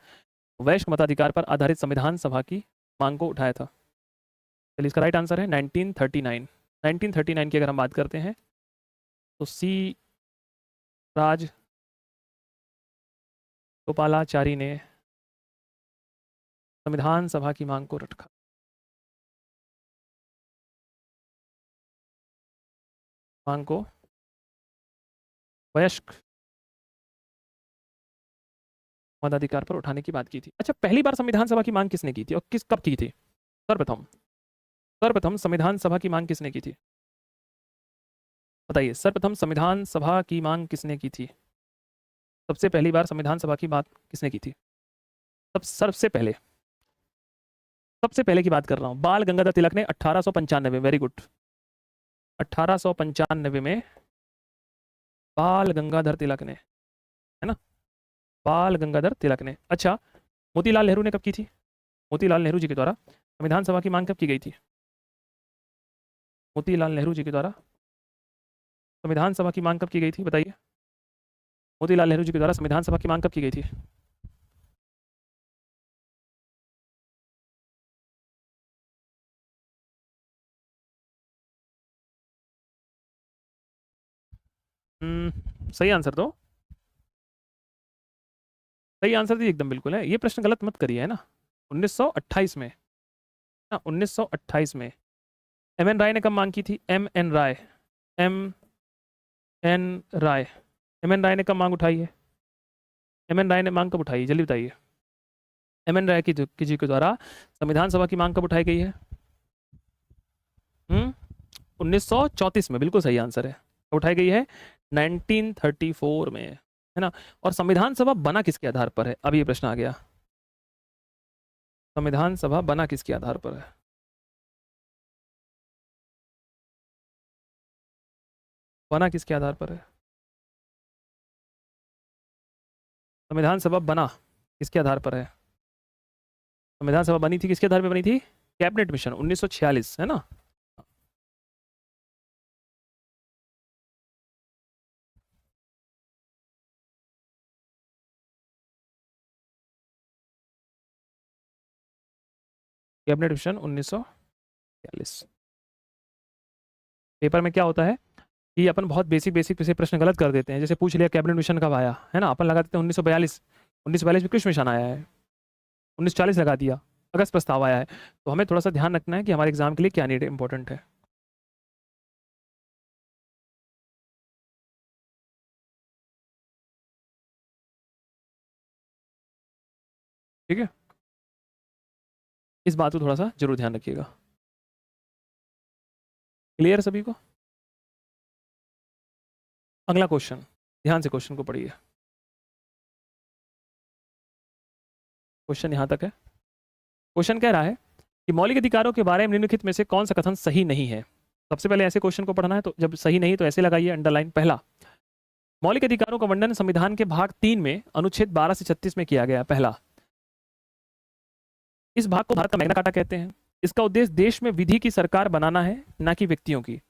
वयस्क मताधिकार पर आधारित संविधान सभा की मांग को उठाया था? चलिए, इसका राइट आंसर है 1939। 1939 की अगर हम बात करते हैं तो सी राजगोपालाचारी ने संविधान सभा की मांग को रखा। मांग को वयस्क मताधिकार पर उठाने की बात की थी। अच्छा, पहली बार संविधान सभा की मांग किसने की थी और किस कब की थी? सर्वप्रथम, सर्वप्रथम संविधान सभा की मांग किसने की थी? बताइए, सर्वप्रथम संविधान सभा की मांग किसने की थी? सबसे पहली बार संविधान सभा की बात किसने की थी? सबसे पहले, सबसे पहले की बात कर रहा हूं। बाल गंगाधर तिलक ने 1895, वेरी गुड, 1895 में बाल गंगाधर तिलक ने, है ना, बाल गंगाधर तिलक ने। अच्छा, मोतीलाल नेहरू ने कब की थी? मोतीलाल नेहरू जी के द्वारा संविधान सभा की मांग कब की गई थी? मोतीलाल नेहरू जी के द्वारा संविधान सभा की मांग कब की गई थी? बताइए। मोतीलाल नेहरू जी के द्वारा संविधान सभा की मांग कब की गई थी? सही आंसर दो। सही आंसर दी एकदम बिल्कुल है। ये प्रश्न गलत मत करिए, है ना। 1928 में, ना 1928 में। एम एन राय ने कब मांग की थी? एम एन राय, एम एन राय, एम एन राय ने कब मांग उठाई है? एम एन राय ने मांग कब उठाई, जल्दी बताइए। एम एन राय की जी के द्वारा संविधान सभा की मांग कब उठाई गई है? 1934 में, बिल्कुल सही आंसर है। उठाई गई है 1934 में, है ना। और संविधान सभा बना किसके आधार पर है? अब ये प्रश्न आ गया, संविधान सभा बना किसके आधार पर है? बना किसके आधार पर है? संविधान सभा बना किसके आधार पर है? संविधान सभा बनी थी किसके आधार पर बनी थी? कैबिनेट मिशन 1946, है ना। Cabinet mission 1946। पेपर में क्या होता है कि अपन बहुत बेसिक बेसिक से प्रश्न गलत कर देते हैं। जैसे पूछ लिया कैबिनेट मिशन कब आया, है ना, अपन लगा देते हैं 1942। 1942 में कृषि मिशन आया है, 1940 लगा दिया, अगस्त प्रस्ताव आया है। तो हमें थोड़ा सा ध्यान रखना है कि हमारे एग्जाम के लिए क्या नीड इंपॉर्टेंट है। ठीक है, इस बात को थोड़ा सा जरूर ध्यान रखिएगा। क्लियर सभी को? अगला क्वेश्चन, ध्यान से क्वेश्चन को पढ़िए। क्वेश्चन यहां तक है। क्वेश्चन कह रहा है कि मौलिक अधिकारों के बारे में निम्नलिखित में से कौन सा कथन सही नहीं है। सबसे पहले ऐसे क्वेश्चन को पढ़ना है, तो जब सही नहीं तो ऐसे लगाइए अंडरलाइन। पहला, मौलिक अधिकारों का वर्णन संविधान के भाग 3 में अनुच्छेद 12 से 36 में किया गया। पहला, इस भाग को भारत का मैग्ना कार्टा कहते हैं। इसका उद्देश्य देश में विधि की सरकार बनाना है, ना कि व्यक्तियों की।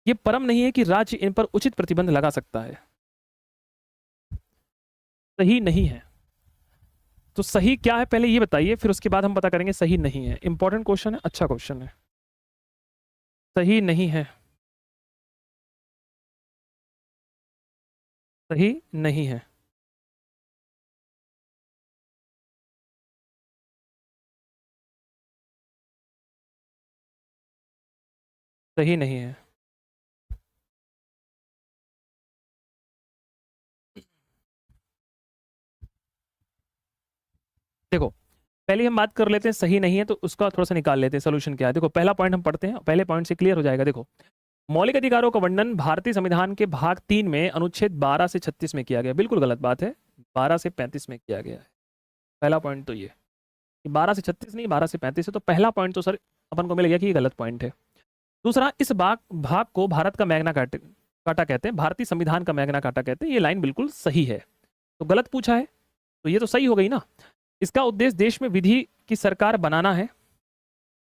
ये परम नहीं है कि राज्य इन पर उचित प्रतिबंध लगा सकता है। सही नहीं है। तो सही क्या है पहले ये बताइए, फिर उसके बाद हम पता करेंगे सही नहीं है। इंपॉर्टेंट क्वेश्चन है, अच्छा क्वेश्चन है। सही नहीं है, सही नहीं है। सही नहीं है। देखो, पहले हम बात कर लेते हैं सही नहीं है, तो उसका थोड़ा सा निकाल लेते हैं सोल्यूशन क्या है। देखो, पहला पॉइंट हम पढ़ते हैं, पहले पॉइंट से क्लियर हो जाएगा। देखो, मौलिक अधिकारों का वर्णन भारतीय संविधान के भाग 3 में अनुच्छेद 12 से 36 में किया गया। बिल्कुल गलत बात है, 12 से 35 में किया गया है। पहला पॉइंट तो ये कि 12 से 36 नहीं, 12 से 35 है। तो पहला पॉइंट तो सर अपन को मिल गया कि ये गलत पॉइंट है। दूसरा, इस भाग को भारत का मैग्ना कार्टा कहते हैं, भारतीय संविधान का मैग्ना कार्टा कहते हैं। ये लाइन बिल्कुल सही है। तो गलत पूछा है तो ये तो सही हो गई ना। इसका उद्देश्य देश में विधि की सरकार बनाना है,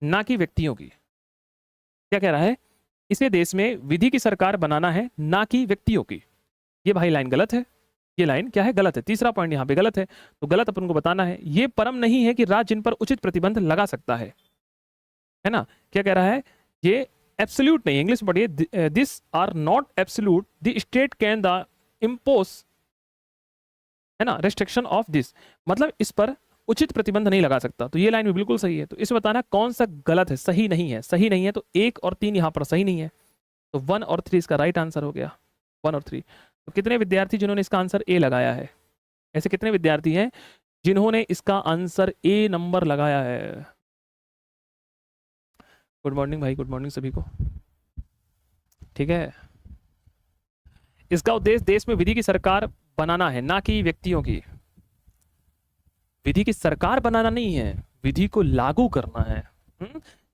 ना कि व्यक्तियों की। क्या कह रहा है? इसे देश में विधि की सरकार बनाना है, ना कि व्यक्तियों की। ये भाई लाइन गलत है। ये लाइन क्या है? गलत है। तीसरा पॉइंट यहाँ पे गलत है, तो गलत अपन को बताना है। ये परम नहीं है कि राज्य इन पर उचित प्रतिबंध लगा सकता है ना। क्या कह रहा है? ये एब्सोल्यूट नहीं, इंग्लिश में पढ़िए, this are not absolute, the state can the impose, है ना, रेस्ट्रिक्शन ऑफ दिस, मतलब इस पर उचित प्रतिबंध नहीं लगा सकता। तो ये लाइन भी बिल्कुल सही है। तो इसे बताना कौन सा गलत है, सही नहीं है। सही नहीं है तो 1 और 3 यहाँ पर सही नहीं है, तो 1 और 3 इसका राइट आंसर हो गया। 1 और 3। तो कितने विद्यार्थी जिन्होंने इसका आंसर ए लगाया है? ऐसे कितने विद्यार्थी हैं जिन्होंने इसका आंसर ए नंबर लगाया है? गुड मॉर्निंग भाई, गुड मॉर्निंग सभी को। ठीक है, इसका उद्देश्य देश में विधि की सरकार बनाना है, ना कि व्यक्तियों की। विधि की सरकार बनाना नहीं है, विधि को लागू करना है।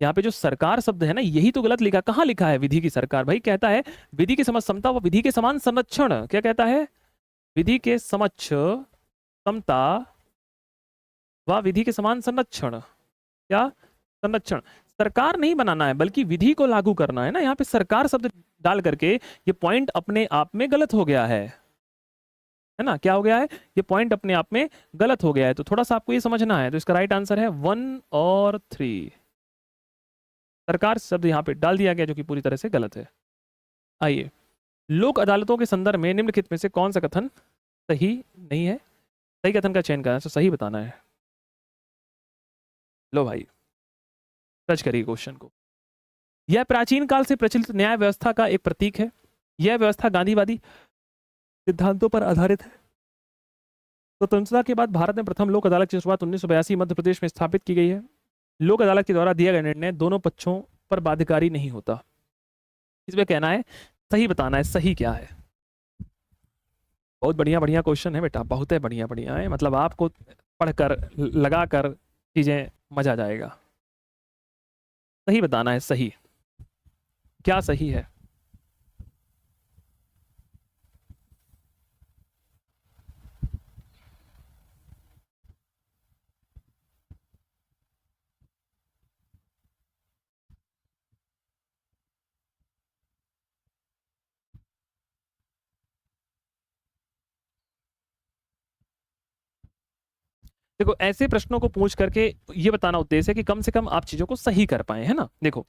यहाँ पे जो सरकार शब्द है ना, यही तो गलत लिखा। कहाँ लिखा है विधि की सरकार? भाई कहता है विधि की समक्ष समता व विधि के समान संरक्षण। क्या कहता है? विधि के समक्ष समता व विधि के समान संरक्षण। क्या? संरक्षण। सरकार नहीं बनाना है, बल्कि विधि को लागू करना है ना। यहाँ पे सरकार शब्द डाल करके ये पॉइंट अपने आप में गलत हो गया है ना। क्या हो गया है? ये पॉइंट अपने आप में गलत हो गया है। तो थोड़ा सा आपको ये समझना है। तो इसका राइट आंसर है 1 और 3। सरकार शब्द यहाँ पे डाल दिया गया, जो कि पूरी तरह से गलत है। आइए, लोक अदालतों के संदर्भ में निम्नलिखित में से कौन सा कथन सही नहीं है? सही कथन का चयन करना है, तो सही बताना है। लो भाई, सर्च करिए क्वेश्चन को। यह प्राचीन काल से प्रचलित न्याय व्यवस्था का एक प्रतीक है। यह व्यवस्था गांधीवादी सिद्धांतों पर आधारित है। स्वतंत्रता के बाद भारत में प्रथम लोक अदालत की शुरुआत 1982 मध्य प्रदेश में स्थापित की गई है। लोक अदालत के द्वारा दिया गया निर्णय दोनों पक्षों पर बाध्यकारी नहीं होता। इसमें कहना है सही बताना है। सही क्या है? बहुत बढ़िया बढ़िया क्वेश्चन है बेटा, बहुत है बढ़िया बढ़िया है। मतलब आपको पढ़कर लगाकर चीजें मजा आ जाएगा। सही बताना है। सही क्या सही है? देखो, ऐसे प्रश्नों को पूछ करके ये बताना उद्देश्य है कि कम से कम आप चीजों को सही कर पाए, है ना। देखो,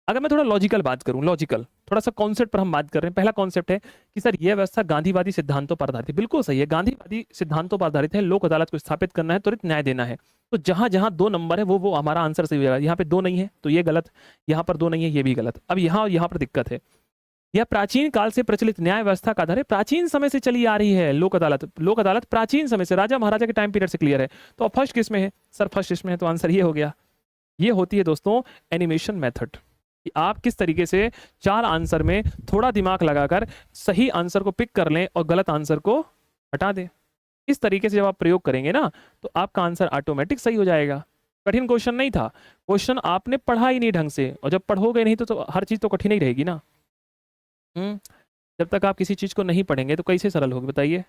अगर मैं थोड़ा लॉजिकल बात करूं, लॉजिकल थोड़ा सा कॉन्सेप्ट पर हम बात कर रहे हैं। पहला कॉन्सेप्ट है कि सर यह व्यवस्था गांधीवादी सिद्धांतों पर आधारित है। बिल्कुल सही है, गांधीवादी सिद्धांतों पर आधारित है। लोक अदालत को स्थापित करना है, त्वरित न्याय देना है। तो जहां जहां 2 नंबर है वो हमारा आंसर सही हो जाएगा। यहाँ पे 2 नहीं है तो ये गलत, यहाँ पर 2 नहीं है ये भी गलत। अब यहाँ पर दिक्कत है, यह प्राचीन काल से प्रचलित न्याय व्यवस्था का आधार है, प्राचीन समय से चली आ रही है लोक अदालत। लोक अदालत प्राचीन समय से, राजा महाराजा के टाइम पीरियड से क्लियर है। तो अब फर्स्ट किस में है सर? फर्स्ट इसमें है, तो आंसर ये हो गया। ये होती है दोस्तों एनिमेशन मेथड, कि आप किस तरीके से 4 आंसर में थोड़ा दिमाग लगाकर सही आंसर को पिक कर लें और गलत आंसर को हटा दें। इस तरीके से जब आप प्रयोग करेंगे ना तो आपका आंसर ऑटोमेटिक सही हो जाएगा। कठिन क्वेश्चन नहीं था, क्वेश्चन आपने पढ़ा ही नहीं ढंग से, और जब पढ़ोगे नहीं तो हर चीज तो कठिन ही रहेगी ना। जब तक आप किसी चीज को नहीं पढ़ेंगे तो कैसे सरल होगी बताइए?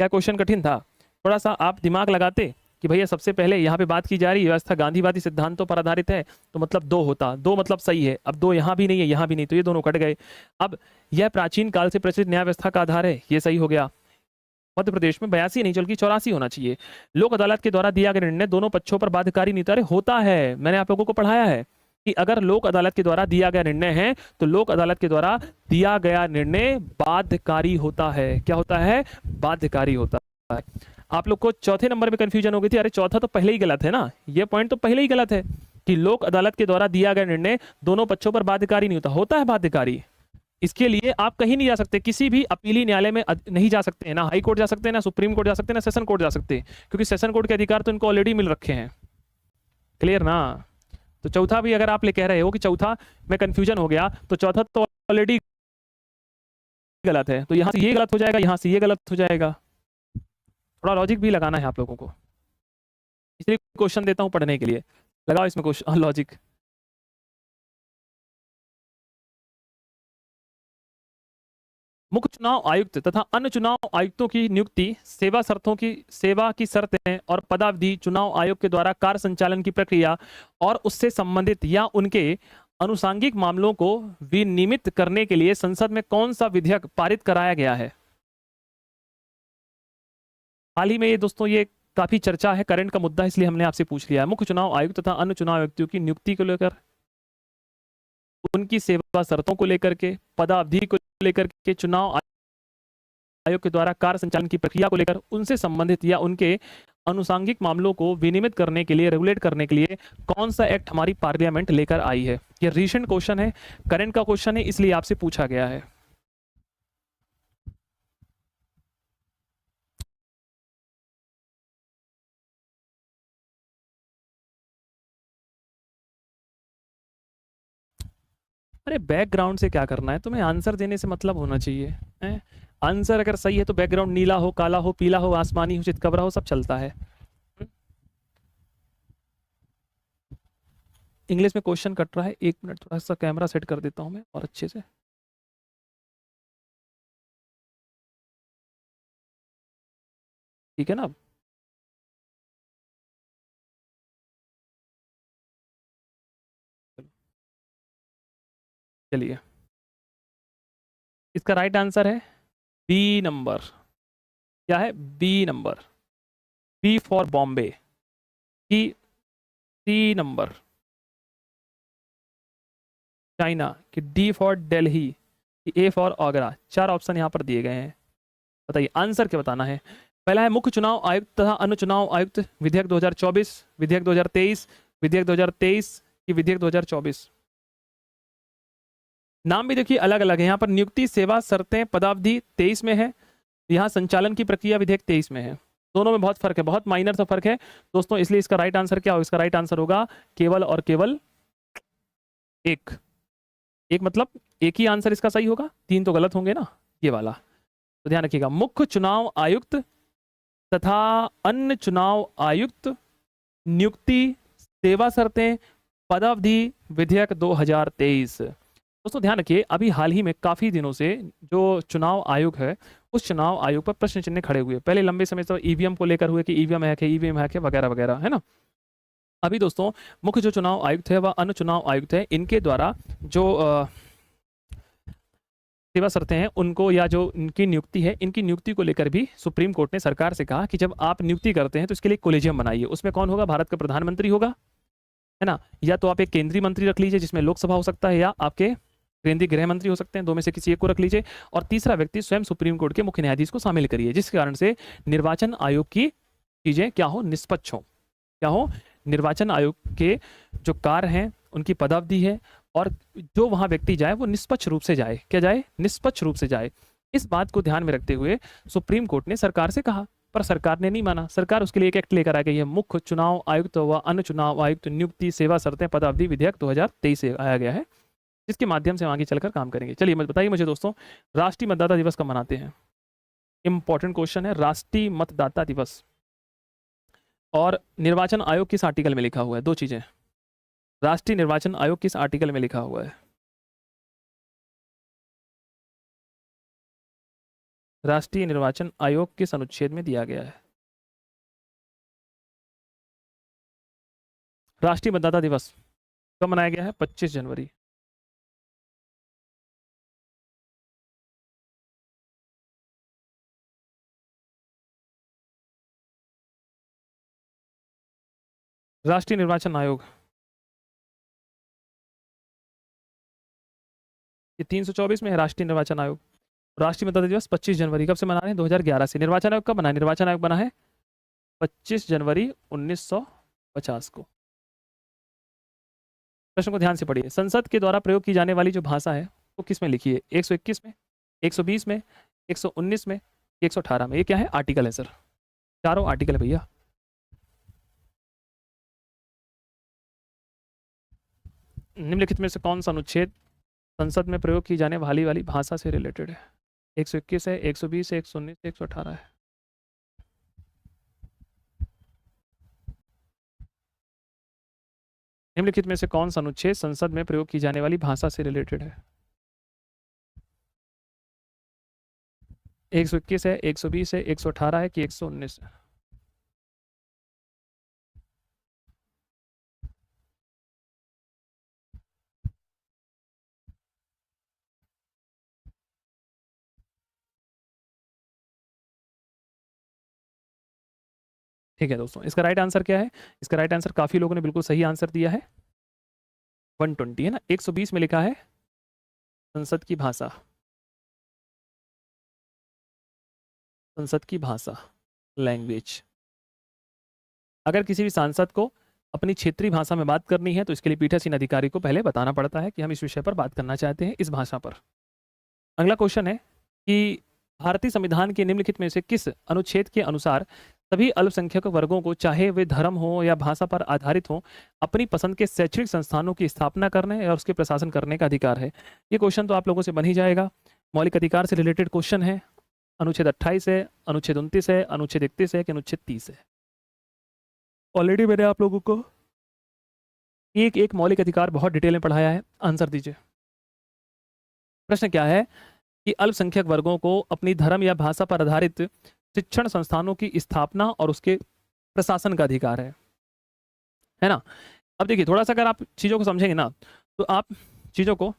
क्या क्वेश्चन कठिन था? थोड़ा सा आप दिमाग लगाते कि भैया सबसे पहले यहाँ पे बात की जा रही है व्यवस्था गांधीवादी सिद्धांतों पर आधारित है, तो मतलब 2 होता, 2 मतलब सही है। अब 2 यहाँ भी नहीं है, यहाँ भी नहीं, तो ये दोनों कट गए। अब यह प्राचीन काल से प्रचलित न्याय व्यवस्था का आधार है, ये सही हो गया। मध्य प्रदेश में 82 नहीं बल्कि 84 होना चाहिए। लोक अदालत के द्वारा दिया गया निर्णय दोनों पक्षों पर बाध्यकारी नहीं होता। होता है, मैंने आप लोगों को पढ़ाया है कि अगर लोक अदालत के द्वारा दिया गया निर्णय है तो लोक अदालत के द्वारा दिया गया निर्णय बाध्यकारी होता है। क्या होता है? बाध्यकारी होता है। आप लोग को चौथे नंबर में कंफ्यूजन हो गई थी, अरे चौथा तो पहले ही गलत है ना, ये पॉइंट तो पहले ही गलत है कि लोक अदालत के द्वारा दिया गया निर्णय दोनों पक्षों पर बाध्यकारी नहीं होता। होता है बाध्यकारी। इसके लिए आप कहीं नहीं जा सकते, किसी भी अपीली न्यायालय में नहीं जा सकते हैं, ना हाई कोर्ट जा सकते हैं, ना सुप्रीम कोर्ट जा सकते हैं, ना सेशन कोर्ट जा सकते हैं, क्योंकि सेशन कोर्ट के अधिकार तो इनको ऑलरेडी मिल रखे हैं। क्लियर ना? तो चौथा भी अगर आप ले कह रहे हो कि चौथा में कंफ्यूजन हो गया, तो चौथा तो ऑलरेडी गलत है, तो यहां से ये गलत हो जाएगा, यहां से ये गलत हो जाएगा। थोड़ा लॉजिक भी लगाना है आप लोगों को, इसलिए क्वेश्चन देता हूं पढ़ने के लिए। लगाओ इसमें क्वेश्चन लॉजिक। मुख्य चुनाव आयुक्त तथा अन्य चुनाव आयुक्तों की नियुक्ति, सेवा की शर्तें और पदावधि, चुनाव आयोग के द्वारा कार्य संचालन की प्रक्रिया और उससे संबंधित या उनके अनुसांगिक मामलों को विनियमित करने के लिए संसद में कौन सा विधेयक पारित कराया गया है? हाल ही में ये दोस्तों ये काफी चर्चा है, करंट का मुद्दा, इसलिए हमने आपसे पूछ लिया है। मुख्य चुनाव आयुक्त तथा अन्य चुनाव आयुक्तों की नियुक्ति को लेकर, उनकी सेवा शर्तों को लेकर के, पदावधि को लेकर के, चुनाव आयोग के द्वारा कार्य संचालन की प्रक्रिया को लेकर, उनसे संबंधित या उनके अनुसांगिक मामलों को विनियमित करने के लिए, रेगुलेट करने के लिए कौन सा एक्ट हमारी पार्लियामेंट लेकर आई है? ये रीसेंट क्वेश्चन है, करंट का क्वेश्चन है, इसलिए आपसे पूछा गया है। अरे बैकग्राउंड से क्या करना है तुम्हें, आंसर देने से मतलब होना चाहिए है? आंसर अगर सही है तो बैकग्राउंड नीला हो, काला हो, पीला हो, आसमानी हो, चितकबरा हो, सब चलता है। इंग्लिश में क्वेश्चन कट रहा है, 1 मिनट, थोड़ा सा कैमरा सेट कर देता हूं मैं और अच्छे से। ठीक है ना? चलिए, इसका राइट आंसर है बी नंबर। क्या है? B number. B for Bombay, C number China, कि डी फॉर दिल्ली, कि ए फॉर आगरा। 4 ऑप्शन यहाँ पर दिए गए हैं। बताइए आंसर क्या बताना है? पहला है मुख्य चुनाव आयुक्त तथा अन्य चुनाव आयुक्त विधेयक 2024, विधेयक 2023, विधेयक 2023 की विधेयक 2024। नाम भी देखिए अलग अलग है। यहाँ पर नियुक्ति, सेवा शर्तें, पदावधि 23 में है, यहाँ संचालन की प्रक्रिया विधेयक 23 में है। दोनों में बहुत फर्क है, बहुत माइनर सा फर्क है दोस्तों, इसलिए इसका राइट आंसर क्या होगा? इसका राइट आंसर होगा केवल और केवल एक। एक मतलब एक ही आंसर इसका सही होगा, 3 तो गलत होंगे ना, ये वाला। तो ध्यान रखिएगा, मुख्य चुनाव आयुक्त तथा अन्य चुनाव आयुक्त नियुक्ति, सेवा शर्तें, पदावधि विधेयक 2023। दोस्तों ध्यान रखिए, अभी हाल ही में काफी दिनों से जो चुनाव आयोग है उस चुनाव आयोग पर प्रश्न चिन्ह खड़े हुए। पहले लंबे समय से ईवीएम को लेकर हुए कि ईवीएम हैक है, ईवीएम हैक है, वगैरह वगैरह, है ना। अभी दोस्तों मुख्य जो चुनाव आयुक्त है वह अन्य चुनाव आयुक्त है, इनके द्वारा जो सेवा शर्तें हैं उनको, या जो इनकी नियुक्ति है, इनकी नियुक्ति को लेकर भी सुप्रीम कोर्ट ने सरकार से कहा कि जब आप नियुक्ति करते हैं तो इसके लिए कोलेजियम बनाइए। उसमें कौन होगा? भारत का प्रधानमंत्री होगा, है ना, या तो आप एक केंद्रीय मंत्री रख लीजिए जिसमें लोकसभा हो सकता है, या आपके केंद्रीय गृह मंत्री हो सकते हैं, दो में से किसी एक को रख लीजिए, और तीसरा व्यक्ति स्वयं सुप्रीम कोर्ट के मुख्य न्यायाधीश को शामिल करिए, जिस कारण से निर्वाचन आयोग की चीजें क्या हो, निष्पक्ष हो। क्या हो, निर्वाचन आयोग के जो कार्य हैं उनकी पदावधि है, और जो वहां व्यक्ति जाए वो निष्पक्ष रूप से जाए। क्या जाए, निष्पक्ष रूप से जाए। इस बात को ध्यान में रखते हुए सुप्रीम कोर्ट ने सरकार से कहा, पर सरकार ने नहीं माना। सरकार उसके लिए एक एक्ट लेकर आ गई है, मुख्य चुनाव आयुक्त व अन्य चुनाव आयुक्त नियुक्ति सेवा शर्तें पदावधि विधेयक 2023 से आया गया है, जिसके माध्यम से आगे चलकर काम करेंगे। चलिए बताइए मुझे दोस्तों, राष्ट्रीय मतदाता दिवस कब मनाते हैं? इंपॉर्टेंट क्वेश्चन है, राष्ट्रीय मतदाता दिवस और निर्वाचन आयोग किस आर्टिकल में लिखा हुआ है? दो चीजें, राष्ट्रीय निर्वाचन आयोग किस आर्टिकल में लिखा हुआ है? राष्ट्रीय निर्वाचन आयोग किस अनुच्छेद में दिया गया है? राष्ट्रीय मतदाता दिवस कब मनाया गया है? 25 जनवरी। राष्ट्रीय निर्वाचन आयोग, ये 324 में है राष्ट्रीय निर्वाचन आयोग। राष्ट्रीय मतदाता दिवस 25 जनवरी कब से मना रहे हैं? 2011 से। निर्वाचन आयोग कब बना है? निर्वाचन आयोग बना है 25 जनवरी 1950 को। प्रश्न को ध्यान से पढ़िए। संसद के द्वारा प्रयोग की जाने वाली जो भाषा है वो किस में लिखी है? 121 में, 120 में, 119 में, 118 में? ये क्या है? आर्टिकल है सर, चारों आर्टिकल है भैया। निम्नलिखित में से कौन सा अनुच्छेद संसद में प्रयोग की जाने वाली भाषा से रिलेटेड है? 121 है, 120 है, 119 है, 118 है। निम्नलिखित में से कौन सा अनुच्छेद संसद में प्रयोग की जाने वाली भाषा से रिलेटेड है? 121 है, 120 है, 118 है कि 119 है? ठीक है दोस्तों, इसका राइट आंसर क्या है? इसका राइट आंसर, काफी लोगों ने बिल्कुल सही आंसर दिया है, 120 है ना। 120 में लिखा है संसद की भाषा, संसद की भाषा, लैंग्वेज। अगर किसी भी सांसद को अपनी क्षेत्रीय भाषा में बात करनी है तो इसके लिए पीठासीन अधिकारी को पहले बताना पड़ता है कि हम इस विषय पर बात करना चाहते हैं, इस भाषा पर। अगला क्वेश्चन है कि भारतीय संविधान के निम्नलिखित में से किस अनुच्छेद के अनुसार सभी अल्पसंख्यक वर्गों को, चाहे वे धर्म हो या भाषा पर आधारित हो, अपनी पसंद के शैक्षणिक संस्थानों की स्थापना करने और उसके प्रशासन करने का अधिकार है? ये क्वेश्चन तो आप लोगों से बन ही जाएगा, मौलिक अधिकार से रिलेटेड क्वेश्चन है। अनुच्छेद 28 है, अनुच्छेद 29 है, अनुच्छेद 31 है कि अनुच्छेद 30 है? ऑलरेडी मैंने आप लोगों को एक एक मौलिक अधिकार बहुत डिटेल में पढ़ाया है, आंसर दीजिए। प्रश्न क्या है कि अल्पसंख्यक वर्गों को अपनी धर्म या भाषा पर आधारित शिक्षण संस्थानों की स्थापना और उसके प्रशासन का अधिकार है ना। अब देखिए, थोड़ा सा अगर आप चीज़ों को समझेंगे ना तो आप चीज़ों को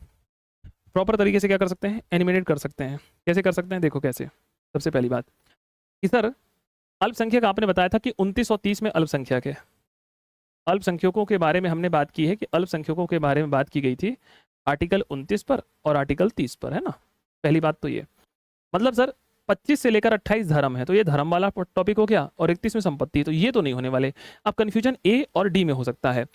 प्रॉपर तरीके से क्या कर सकते हैं, एनिमेट कर सकते हैं। कैसे कर सकते हैं, देखो कैसे। सबसे पहली बात कि सर अल्पसंख्यक आपने बताया था कि 29 और 30 में अल्पसंख्यक है। अल्पसंख्यकों के बारे में हमने बात की है कि अल्पसंख्यकों के बारे में बात की गई थी आर्टिकल 29 पर और आर्टिकल 30 पर, है ना। पहली बात तो ये, मतलब सर 25 से लेकर 28 धर्म है तो ये धर्म वाला टॉपिक हो गया, और 31 में संपत्ति, तो ये तो नहीं होने वाले। अब कंफ्यूजन ए और डी में हो सकता है।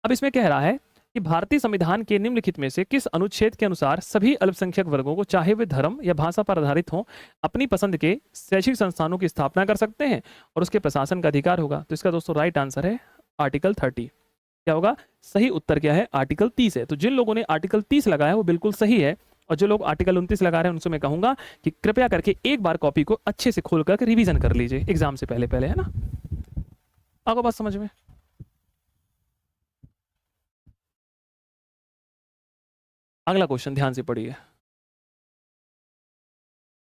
अब इसमें कह रहा है कि भारतीय संविधान के निम्नलिखित में से किस अनुच्छेद के अनुसार सभी अल्पसंख्यक वर्गों को, चाहे वे धर्म या भाषा पर आधारित हों, अपनी पसंद के शैक्षिक संस्थानों की स्थापना कर सकते हैं और उसके प्रशासन का अधिकार होगा? तो इसका दोस्तों राइट आंसर है आर्टिकल 30। क्या होगा? सही उत्तर क्या है? आर्टिकल 30 है। तो जिन लोगों ने आर्टिकल 30 लगाया वो बिल्कुल सही है, और जो लोग आर्टिकल 29 लगा रहे हैं उनसे मैं कहूंगा कि कृपया करके एक बार कॉपी को अच्छे से खोल कर रिवीजन कर लीजिए एग्जाम से पहले पहले, है ना। आपको बात समझ में? अगला क्वेश्चन ध्यान से पढ़िए,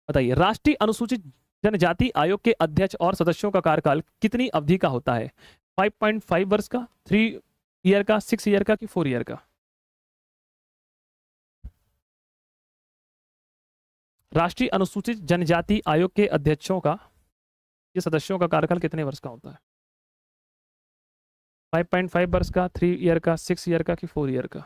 बताइए राष्ट्रीय अनुसूचित जनजाति आयोग के अध्यक्ष और सदस्यों का कार्यकाल कितनी अवधि का होता है? 5.5 वर्ष का, 3 ईयर का, 6 ईयर का कि 4 ईयर का? राष्ट्रीय अनुसूचित जनजाति आयोग के अध्यक्षों का, ये सदस्यों का कार्यकाल कितने वर्ष का होता है? 5.5 वर्ष का, 3 ईयर का, 6 ईयर का कि 4 ईयर का?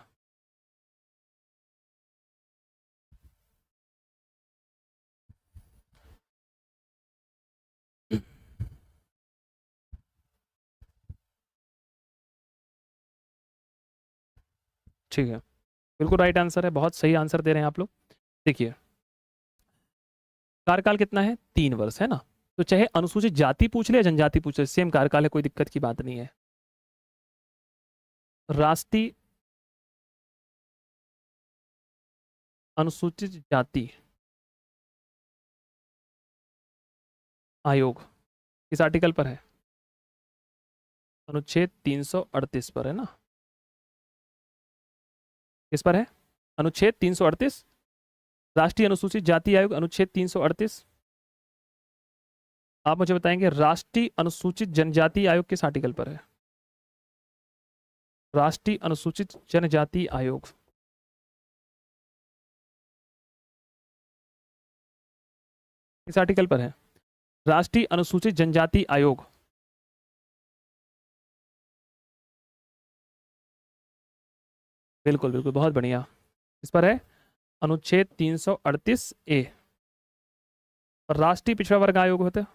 ठीक है, बिल्कुल राइट आंसर है, बहुत सही आंसर दे रहे हैं आप लोग। देखिए, कार्यकाल कितना है? 3 वर्ष है ना। तो चाहे अनुसूचित जाति पूछ ले या जनजाति पूछ ले, सेम कार्यकाल है, कोई दिक्कत की बात नहीं है। राष्ट्रीय अनुसूचित जाति आयोग किस आर्टिकल पर है? अनुच्छेद 338 पर है ना। किस पर है? अनुच्छेद 338, राष्ट्रीय अनुसूचित जाति आयोग, अनुच्छेद 338। आप मुझे बताएंगे राष्ट्रीय अनुसूचित जनजाति आयोग किस आर्टिकल पर है? राष्ट्रीय अनुसूचित जनजाति आयोग किस आर्टिकल पर है? राष्ट्रीय अनुसूचित जनजाति आयोग बिल्कुल बिल्कुल, बहुत बढ़िया। इस पर है अनुच्छेद 338 ए। राष्ट्रीय पिछड़ा वर्ग आयोग होता है,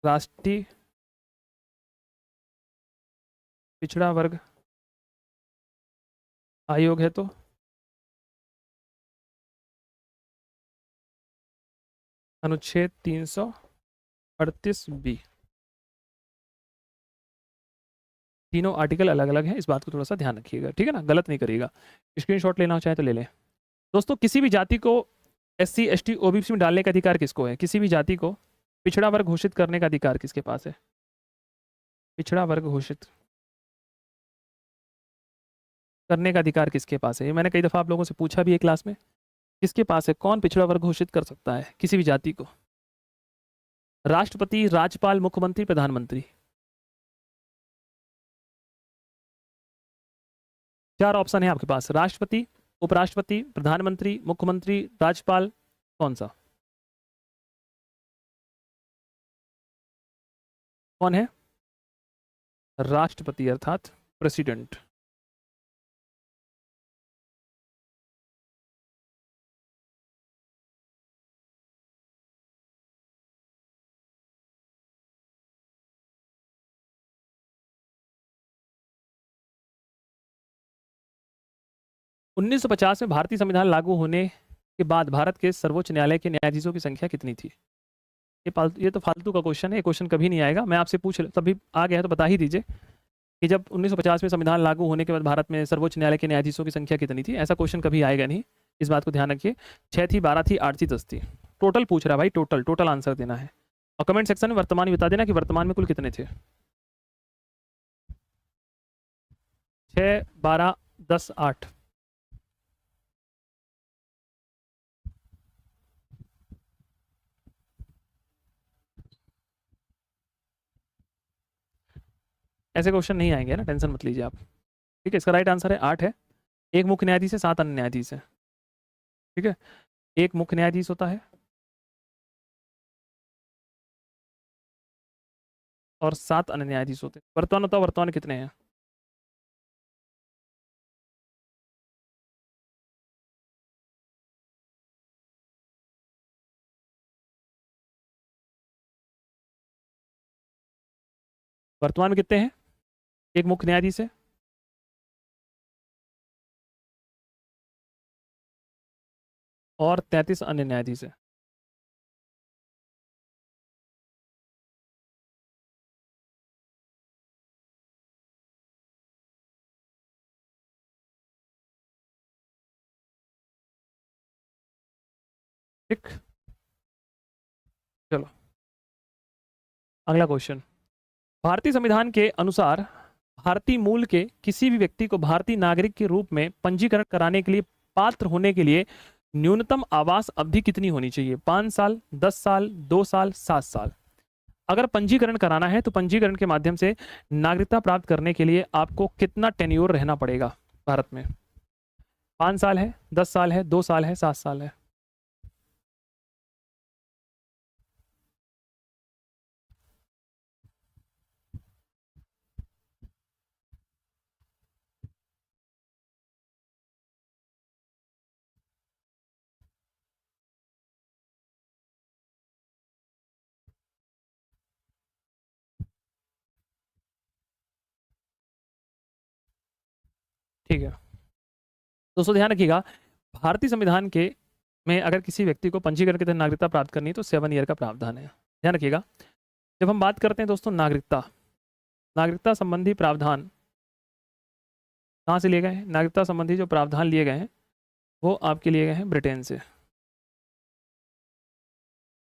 राष्ट्रीय पिछड़ा वर्ग आयोग है तो अनुच्छेद 338 बी। तीनों आर्टिकल अलग अलग हैं, इस बात को थोड़ा सा ध्यान रखिएगा, ठीक है ना, गलत नहीं करिएगा। स्क्रीनशॉट लेना चाहे तो ले लें। दोस्तों, किसी भी जाति को SC ST OBC में डालने का अधिकार किसको है? किसी भी जाति को पिछड़ा वर्ग घोषित करने का अधिकार किसके पास है? पिछड़ा वर्ग घोषित करने का अधिकार किसके पास है? ये मैंने कई दफ़ा आप लोगों से पूछा भी है क्लास में, किसके पास है? कौन पिछड़ा वर्ग घोषित कर सकता है किसी भी जाति को? राष्ट्रपति, राज्यपाल, मुख्यमंत्री, प्रधानमंत्री। 4 ऑप्शन है आपके पास, राष्ट्रपति, उपराष्ट्रपति, प्रधानमंत्री, मुख्यमंत्री, राज्यपाल, कौन सा? कौन है? राष्ट्रपति अर्थात प्रेसिडेंट। उन्नीस में भारतीय संविधान लागू होने के बाद भारत के सर्वोच्च न्यायालय के न्यायाधीशों की संख्या कितनी थी? ये तो फालतू का क्वेश्चन है, ये क्वेश्चन कभी नहीं आएगा। मैं आपसे पूछ तभी आ गया है तो बता ही दीजिए कि जब 1950 में संविधान लागू होने के बाद भारत में सर्वोच्च न्यायालय के न्यायाधीशों की संख्या कितनी थी? ऐसा क्वेश्चन कभी आएगा नहीं, इस बात को ध्यान रखिए। 6 थी, 12 थी, 8 थी, 10 थी। टोटल पूछ रहा है भाई, टोटल टोटल आंसर देना है। और कमेंट सेक्शन में वर्तमान बता देना कि वर्तमान में कुल कितने थे। 6, 12, 10, 8। ऐसे क्वेश्चन नहीं आएंगे ना, टेंशन मत लीजिए आप। ठीक है, इसका राइट आंसर है 8 है। एक मुख्य न्यायाधीश है, 7 अन्य न्यायाधीश है। ठीक है, एक मुख्य न्यायाधीश होता है और 7 अन्य न्यायाधीश होते हैं। वर्तमान होता है, वर्तमान कितने हैं? वर्तमान में कितने हैं? एक मुख्य न्यायाधीश है और 33 अन्य न्यायाधीश है। ठीक, चलो अगला क्वेश्चन। भारतीय संविधान के अनुसार भारतीय मूल के किसी भी व्यक्ति को भारतीय नागरिक के रूप में पंजीकरण कराने के लिए पात्र होने के लिए न्यूनतम आवास अवधि कितनी होनी चाहिए? 5 साल, 10 साल, 2 साल, 7 साल। अगर पंजीकरण कराना है तो पंजीकरण के माध्यम से नागरिकता प्राप्त करने के लिए आपको कितना टेन्योर रहना पड़ेगा भारत में? 5 साल है, 10 साल है, 2 साल है, 7 साल है। ठीक है दोस्तों, ध्यान रखिएगा, भारतीय संविधान के में अगर किसी व्यक्ति को पंजीकरण के तहत नागरिकता प्राप्त करनी है तो 7 ईयर का प्रावधान है। ध्यान रखिएगा, जब हम बात करते हैं दोस्तों नागरिकता संबंधी प्रावधान कहाँ से लिए गए हैं? नागरिकता संबंधी जो प्रावधान लिए गए हैं वो आपके लिए गए हैं ब्रिटेन से।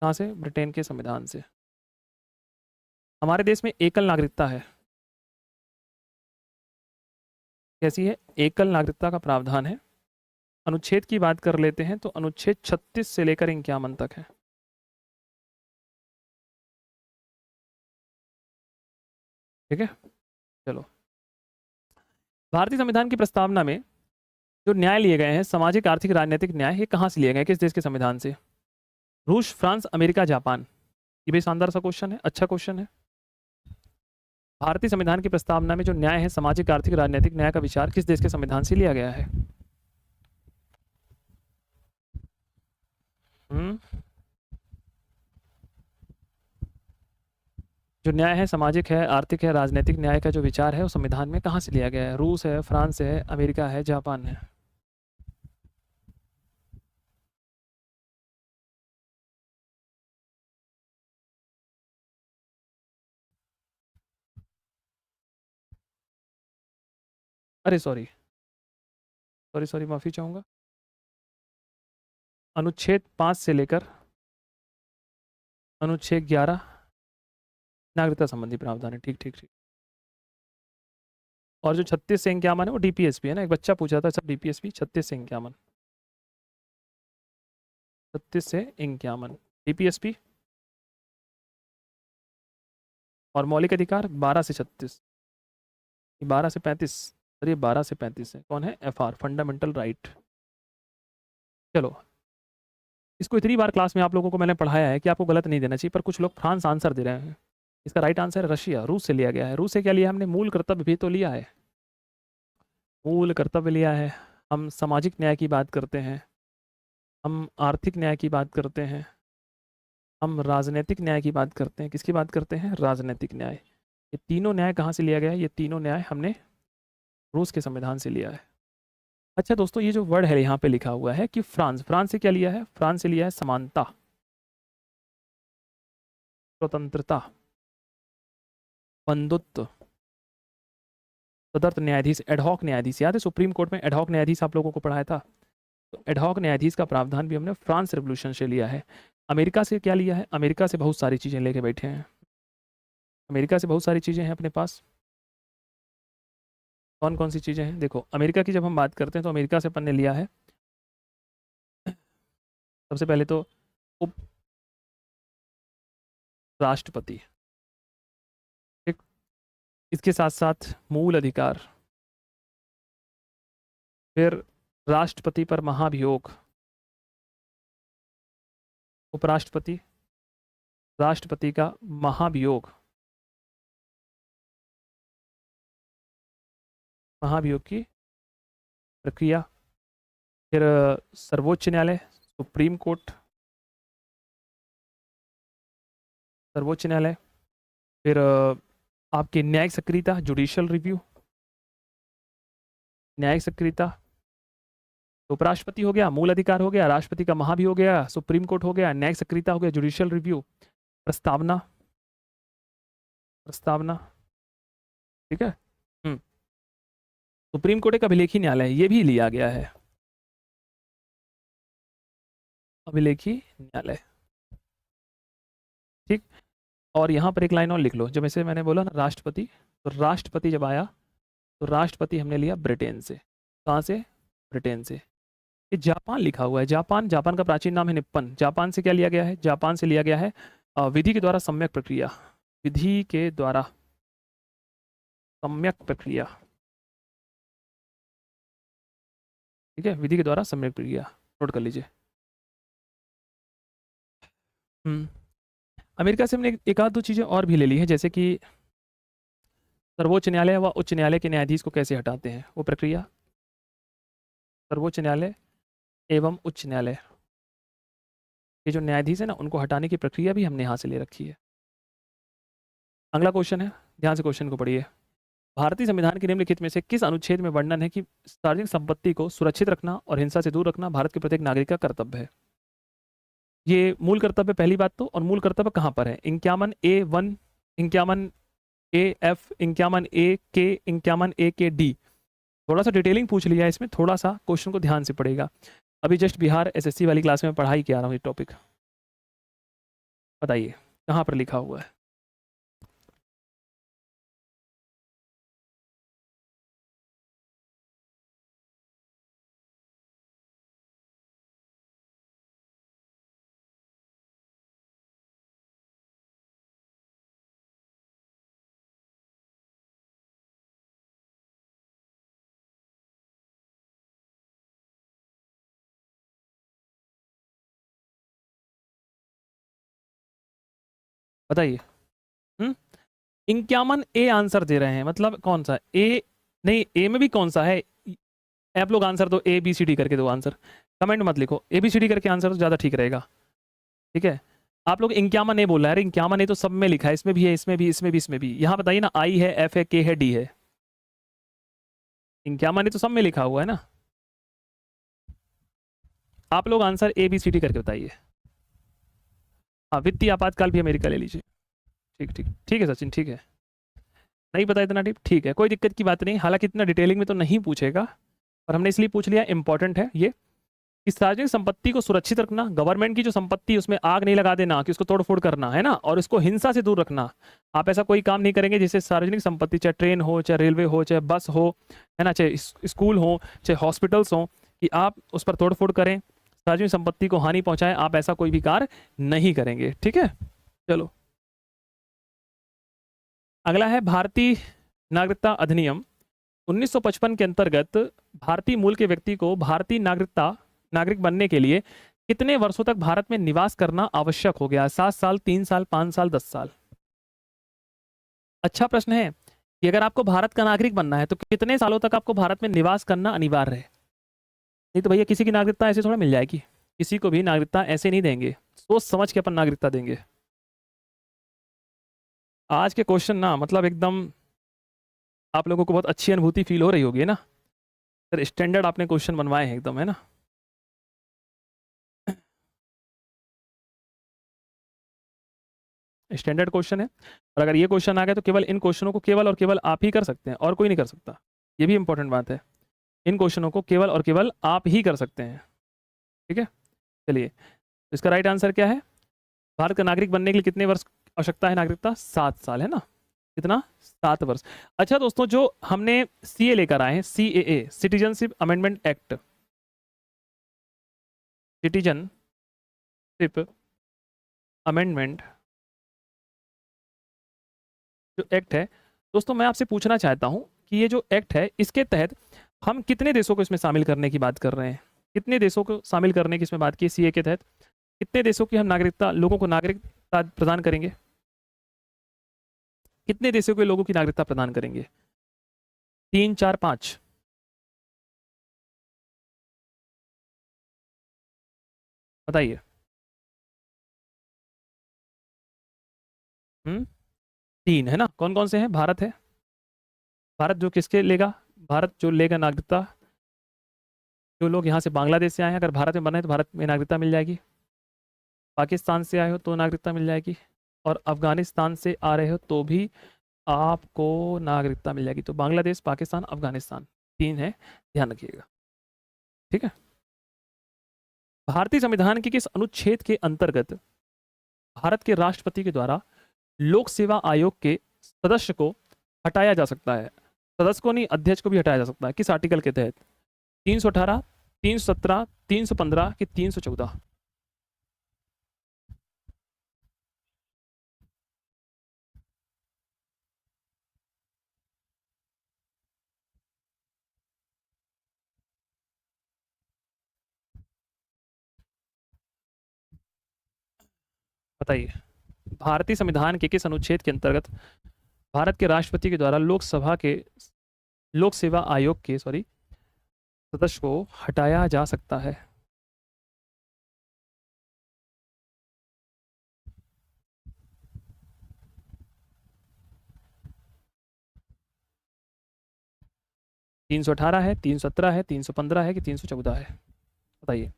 कहाँ से? ब्रिटेन के संविधान से। हमारे देश में एकल नागरिकता है। कैसी है? एकल नागरिकता का प्रावधान है। अनुच्छेद की बात कर लेते हैं तो अनुच्छेद 36 से लेकर 51 तक है। ठीक है, चलो, भारतीय संविधान की प्रस्तावना में जो न्याय लिए गए हैं, सामाजिक, आर्थिक, राजनीतिक न्याय, ये कहाँ से लिए गए? किस देश के संविधान से? रूस, फ्रांस, अमेरिका, जापान। ये भी शानदार सा क्वेश्चन है, अच्छा क्वेश्चन है। भारतीय संविधान की प्रस्तावना में जो न्याय है, सामाजिक, आर्थिक, राजनीतिक न्याय का विचार किस देश के संविधान से लिया गया है? जो न्याय है, सामाजिक है, आर्थिक है, राजनीतिक न्याय का जो विचार है वो संविधान में कहाँ से लिया गया है? रूस है, फ्रांस है, अमेरिका है, जापान है। अरे सॉरी सॉरी सॉरी, माफ़ी चाहूँगा। अनुच्छेद 5 से लेकर अनुच्छेद 11 नागरिकता संबंधी प्रावधान है। ठीक ठीक ठीक। और जो 36 से 51 है वो डीपीएसपी है ना। एक बच्चा पूछा था सब डीपीएसपी 36 से 51, 36 से 51 डीपीएसपी। और मौलिक अधिकार 12 से 36, 12 से 35, और ये 12 से 35 है। कौन है? FR, fundamental right. चलो, इसको इतनी बार क्लास में आप लोगों को मैंने पढ़ाया है कि आपको गलत नहीं देना चाहिए, पर कुछ लोग फ्रांस आंसर दे रहे हैं। इसका राइट आंसर है रशिया, रूस से लिया गया है। रूस से क्या लिया हमने? मूल कर्तव्य भी तो लिया है, मूल कर्तव्य लिया है। हम सामाजिक न्याय की बात करते हैं, हम आर्थिक न्याय की बात करते हैं, हम राजनीतिक न्याय की बात करते हैं। किसकी बात करते हैं? राजनीतिक न्याय। ये तीनों न्याय कहाँ से लिया गया है? ये तीनों न्याय हमने रूस के संविधान से लिया है। अच्छा दोस्तों, ये जो वर्ड है यहाँ पे लिखा हुआ है कि फ्रांस, फ्रांस से क्या लिया है? फ्रांस से लिया है समानता, स्वतंत्रता, बंधुत्व, तदर्थ न्यायाधीश, एडहॉक न्यायाधीश। याद है सुप्रीम कोर्ट में एडहॉक न्यायाधीश आप लोगों को पढ़ाया था? तो एडहॉक न्यायाधीश का प्रावधान भी हमने फ्रांस रेवोल्यूशन से लिया है। अमेरिका से क्या लिया है? अमेरिका से बहुत सारी चीज़ें लेके बैठे हैं। अमेरिका से बहुत सारी चीज़ें हैं अपने पास। कौन कौन सी चीज़ें हैं? देखो, अमेरिका की जब हम बात करते हैं तो अमेरिका से अपन ने लिया है सबसे पहले तो उप राष्ट्रपति, ठीक, इसके साथ साथ मूल अधिकार, फिर राष्ट्रपति पर महाभियोग, उपराष्ट्रपति, राष्ट्रपति का महाभियोग, महाभियोग की प्रक्रिया, फिर सर्वोच्च न्यायालय, सुप्रीम कोर्ट, सर्वोच्च न्यायालय, फिर आपकी न्यायिक सक्रियता, जुडिशियल रिव्यू, न्यायिक सक्रियता, उपराष्ट्रपति हो गया, मूल अधिकार हो गया, राष्ट्रपति का महाभियोग हो गया, सुप्रीम कोर्ट हो गया, न्यायिक सक्रियता हो गया, जुडिशियल रिव्यू, प्रस्तावना, प्रस्तावना, ठीक है। सुप्रीम कोर्ट एक अभिलेखी न्यायालय है, ये भी लिया गया है, अभिलेखी न्यायालय, ठीक। और यहाँ पर एक लाइन और लिख लो, जब ऐसे मैंने बोला ना राष्ट्रपति, तो राष्ट्रपति जब आया तो राष्ट्रपति हमने लिया ब्रिटेन से। कहाँ से? ब्रिटेन से। ये जापान लिखा हुआ है, जापान, जापान का प्राचीन नाम है निप्पन। जापान से क्या लिया गया है? जापान से लिया गया है विधि के द्वारा सम्यक प्रक्रिया, विधि के द्वारा सम्यक प्रक्रिया, ठीक है, विधि के द्वारा सम्यक प्रक्रिया, नोट कर लीजिए। अमेरिका से हमने एक आध दो चीज़ें और भी ले ली है, जैसे कि सर्वोच्च न्यायालय व उच्च न्यायालय के न्यायाधीश को कैसे हटाते हैं, वो प्रक्रिया, सर्वोच्च न्यायालय एवं उच्च न्यायालय के जो न्यायाधीश है ना, उनको हटाने की प्रक्रिया भी हमने यहाँ से ले रखी है। अगला क्वेश्चन है, ध्यान से क्वेश्चन को पढ़िए। भारतीय संविधान के निम्नलिखित में से किस अनुच्छेद में वर्णन है कि सार्वजनिक संपत्ति को सुरक्षित रखना और हिंसा से दूर रखना भारत के प्रत्येक नागरिक का कर्तव्य है? ये मूल कर्तव्य पहली बात तो, और मूल कर्तव्य कहाँ पर है? 51A1, 51AF, 51A के, 51A के D। थोड़ा सा डिटेलिंग पूछ लिया है इसमें, थोड़ा सा क्वेश्चन को ध्यान से पढ़ेगा। अभी जस्ट बिहार एसएससी वाली क्लास में पढ़ाई किया रहा हूँ ये टॉपिक। बताइए कहाँ पर लिखा हुआ है? बताइए। 51A आंसर दे रहे हैं, मतलब कौन सा ए? नहीं, ए में भी कौन सा है? आप लोग आंसर दो, ABCD करके दो आंसर, कमेंट मत लिखो, ABCD करके आंसर तो ज़्यादा ठीक रहेगा। ठीक है, आप लोग 51A बोल रहे हैं, अरे 51A तो सब में लिखा है, इसमें भी है, इसमें भी, इसमें भी, इसमें भी। यहाँ बताइए ना, I है, F है, K है, D है। 51A तो सब में लिखा हुआ है ना। आप लोग आंसर ABCD करके बताइए। हाँ, वित्तीय आपातकाल भी अमेरिका ले लीजिए। ठीक ठीक ठीक है सचिन, ठीक है। नहीं पता इतना डीप, ठीक है, कोई दिक्कत की बात नहीं। हालांकि इतना डिटेलिंग में तो नहीं पूछेगा, पर हमने इसलिए पूछ लिया, इंपॉर्टेंट है ये, कि सार्वजनिक संपत्ति को सुरक्षित रखना, गवर्नमेंट की जो संपत्ति उसमें आग नहीं लगा देना, कि उसको तोड़फोड़ करना है ना, और इसको हिंसा से दूर रखना। आप ऐसा कोई काम नहीं करेंगे जिससे सार्वजनिक संपत्ति, चाहे ट्रेन हो, चाहे रेलवे हो, चाहे बस हो, है ना, चाहे स्कूल हो, चाहे हॉस्पिटल्स हो, कि आप उस पर तोड़फोड़ करें, सार्वजनिक संपत्ति को हानि पहुंचाएं, आप ऐसा कोई भी कार्य नहीं करेंगे। ठीक है, चलो अगला है भारतीय नागरिकता अधिनियम 1955 के अंतर्गत भारतीय मूल के व्यक्ति को भारतीय नागरिक बनने के लिए कितने वर्षों तक भारत में निवास करना आवश्यक हो गया? 7 साल, 3 साल, 5 साल, 10 साल? अच्छा प्रश्न है कि अगर आपको भारत का नागरिक बनना है तो कितने सालों तक आपको भारत में निवास करना अनिवार्य है? नहीं तो भैया किसी की नागरिकता ऐसे थोड़ा मिल जाएगी, किसी को भी नागरिकता ऐसे नहीं देंगे, सोच समझ के अपन नागरिकता देंगे। आज के क्वेश्चन ना, मतलब एकदम आप लोगों को बहुत अच्छी अनुभूति फील हो रही होगी ना, सर स्टैंडर्ड आपने क्वेश्चन बनवाए हैं एकदम, है ना। स्टैंडर्ड क्वेश्चन है, और अगर ये क्वेश्चन आ गए तो केवल इन क्वेश्चनों को केवल और केवल आप ही कर सकते हैं, और कोई नहीं कर सकता। ये भी इंपॉर्टेंट बात है, इन क्वेश्चनों को केवल और केवल आप ही कर सकते हैं। ठीक है, चलिए इसका राइट आंसर क्या है? भारत का नागरिक बनने के लिए कितने वर्ष आवश्यकता है? नागरिकता 7 साल, है ना। कितना? 7 वर्ष। अच्छा दोस्तों, जो हमने CA लेकर आए हैं, CAA, citizenship amendment act, citizenship amendment जो एक्ट है, दोस्तों मैं आपसे पूछना चाहता हूं कि ये जो एक्ट है, इसके तहत हम कितने देशों को इसमें शामिल करने की बात कर रहे हैं? कितने देशों को शामिल करने की इसमें बात की? CA के तहत कितने देशों की हम नागरिकता, लोगों को नागरिकता प्रदान करेंगे? कितने देशों के लोगों की नागरिकता प्रदान करेंगे? 3, 4, 5? बताइए। 3 है ना। कौन कौन से हैं? भारत है, भारत जो किसके लेगा? भारत जो लेगा नागरिकता, जो लोग यहाँ से बांग्लादेश से आए हैं, अगर भारत में बने तो भारत में नागरिकता मिल जाएगी। पाकिस्तान से आए हो तो नागरिकता मिल जाएगी, और अफगानिस्तान से आ रहे हो तो भी आपको नागरिकता मिल जाएगी। तो बांग्लादेश, पाकिस्तान, अफगानिस्तान, 3 है, ध्यान रखिएगा। ठीक है, भारतीय संविधान के किस अनुच्छेद के अंतर्गत भारत के राष्ट्रपति के द्वारा लोक सेवा आयोग के सदस्य को हटाया जा सकता है? सदस्य को नहीं, अध्यक्ष को भी हटाया जा सकता है। किस आर्टिकल के तहत? 318, 317, 315 कि 314? बताइए, भारतीय संविधान के किस अनुच्छेद के अंतर्गत भारत के राष्ट्रपति के द्वारा लोक सेवा आयोग के सदस्य को हटाया जा सकता है? 318 है, 317 है, 315 है कि 314 है? बताइए।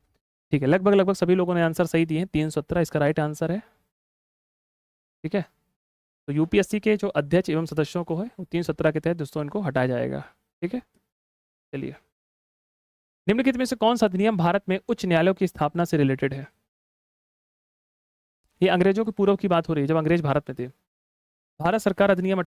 ठीक है, लगभग लगभग सभी लोगों ने आंसर सही दिए हैं। 317 इसका राइट आंसर है। ठीक है, तो यूपीएससी के जो अध्यक्ष एवं सदस्यों को है वो 317 के तहत दोस्तों इनको हटाया जाएगा। ठीक है, चलिए। निम्नलिखित में से कौन सा अधिनियम भारत में उच्च न्यायालयों की स्थापना से रिलेटेड है? ये अंग्रेजों के पूर्व की बात हो रही है, जब अंग्रेज भारत में थे। भारत सरकार अधिनियम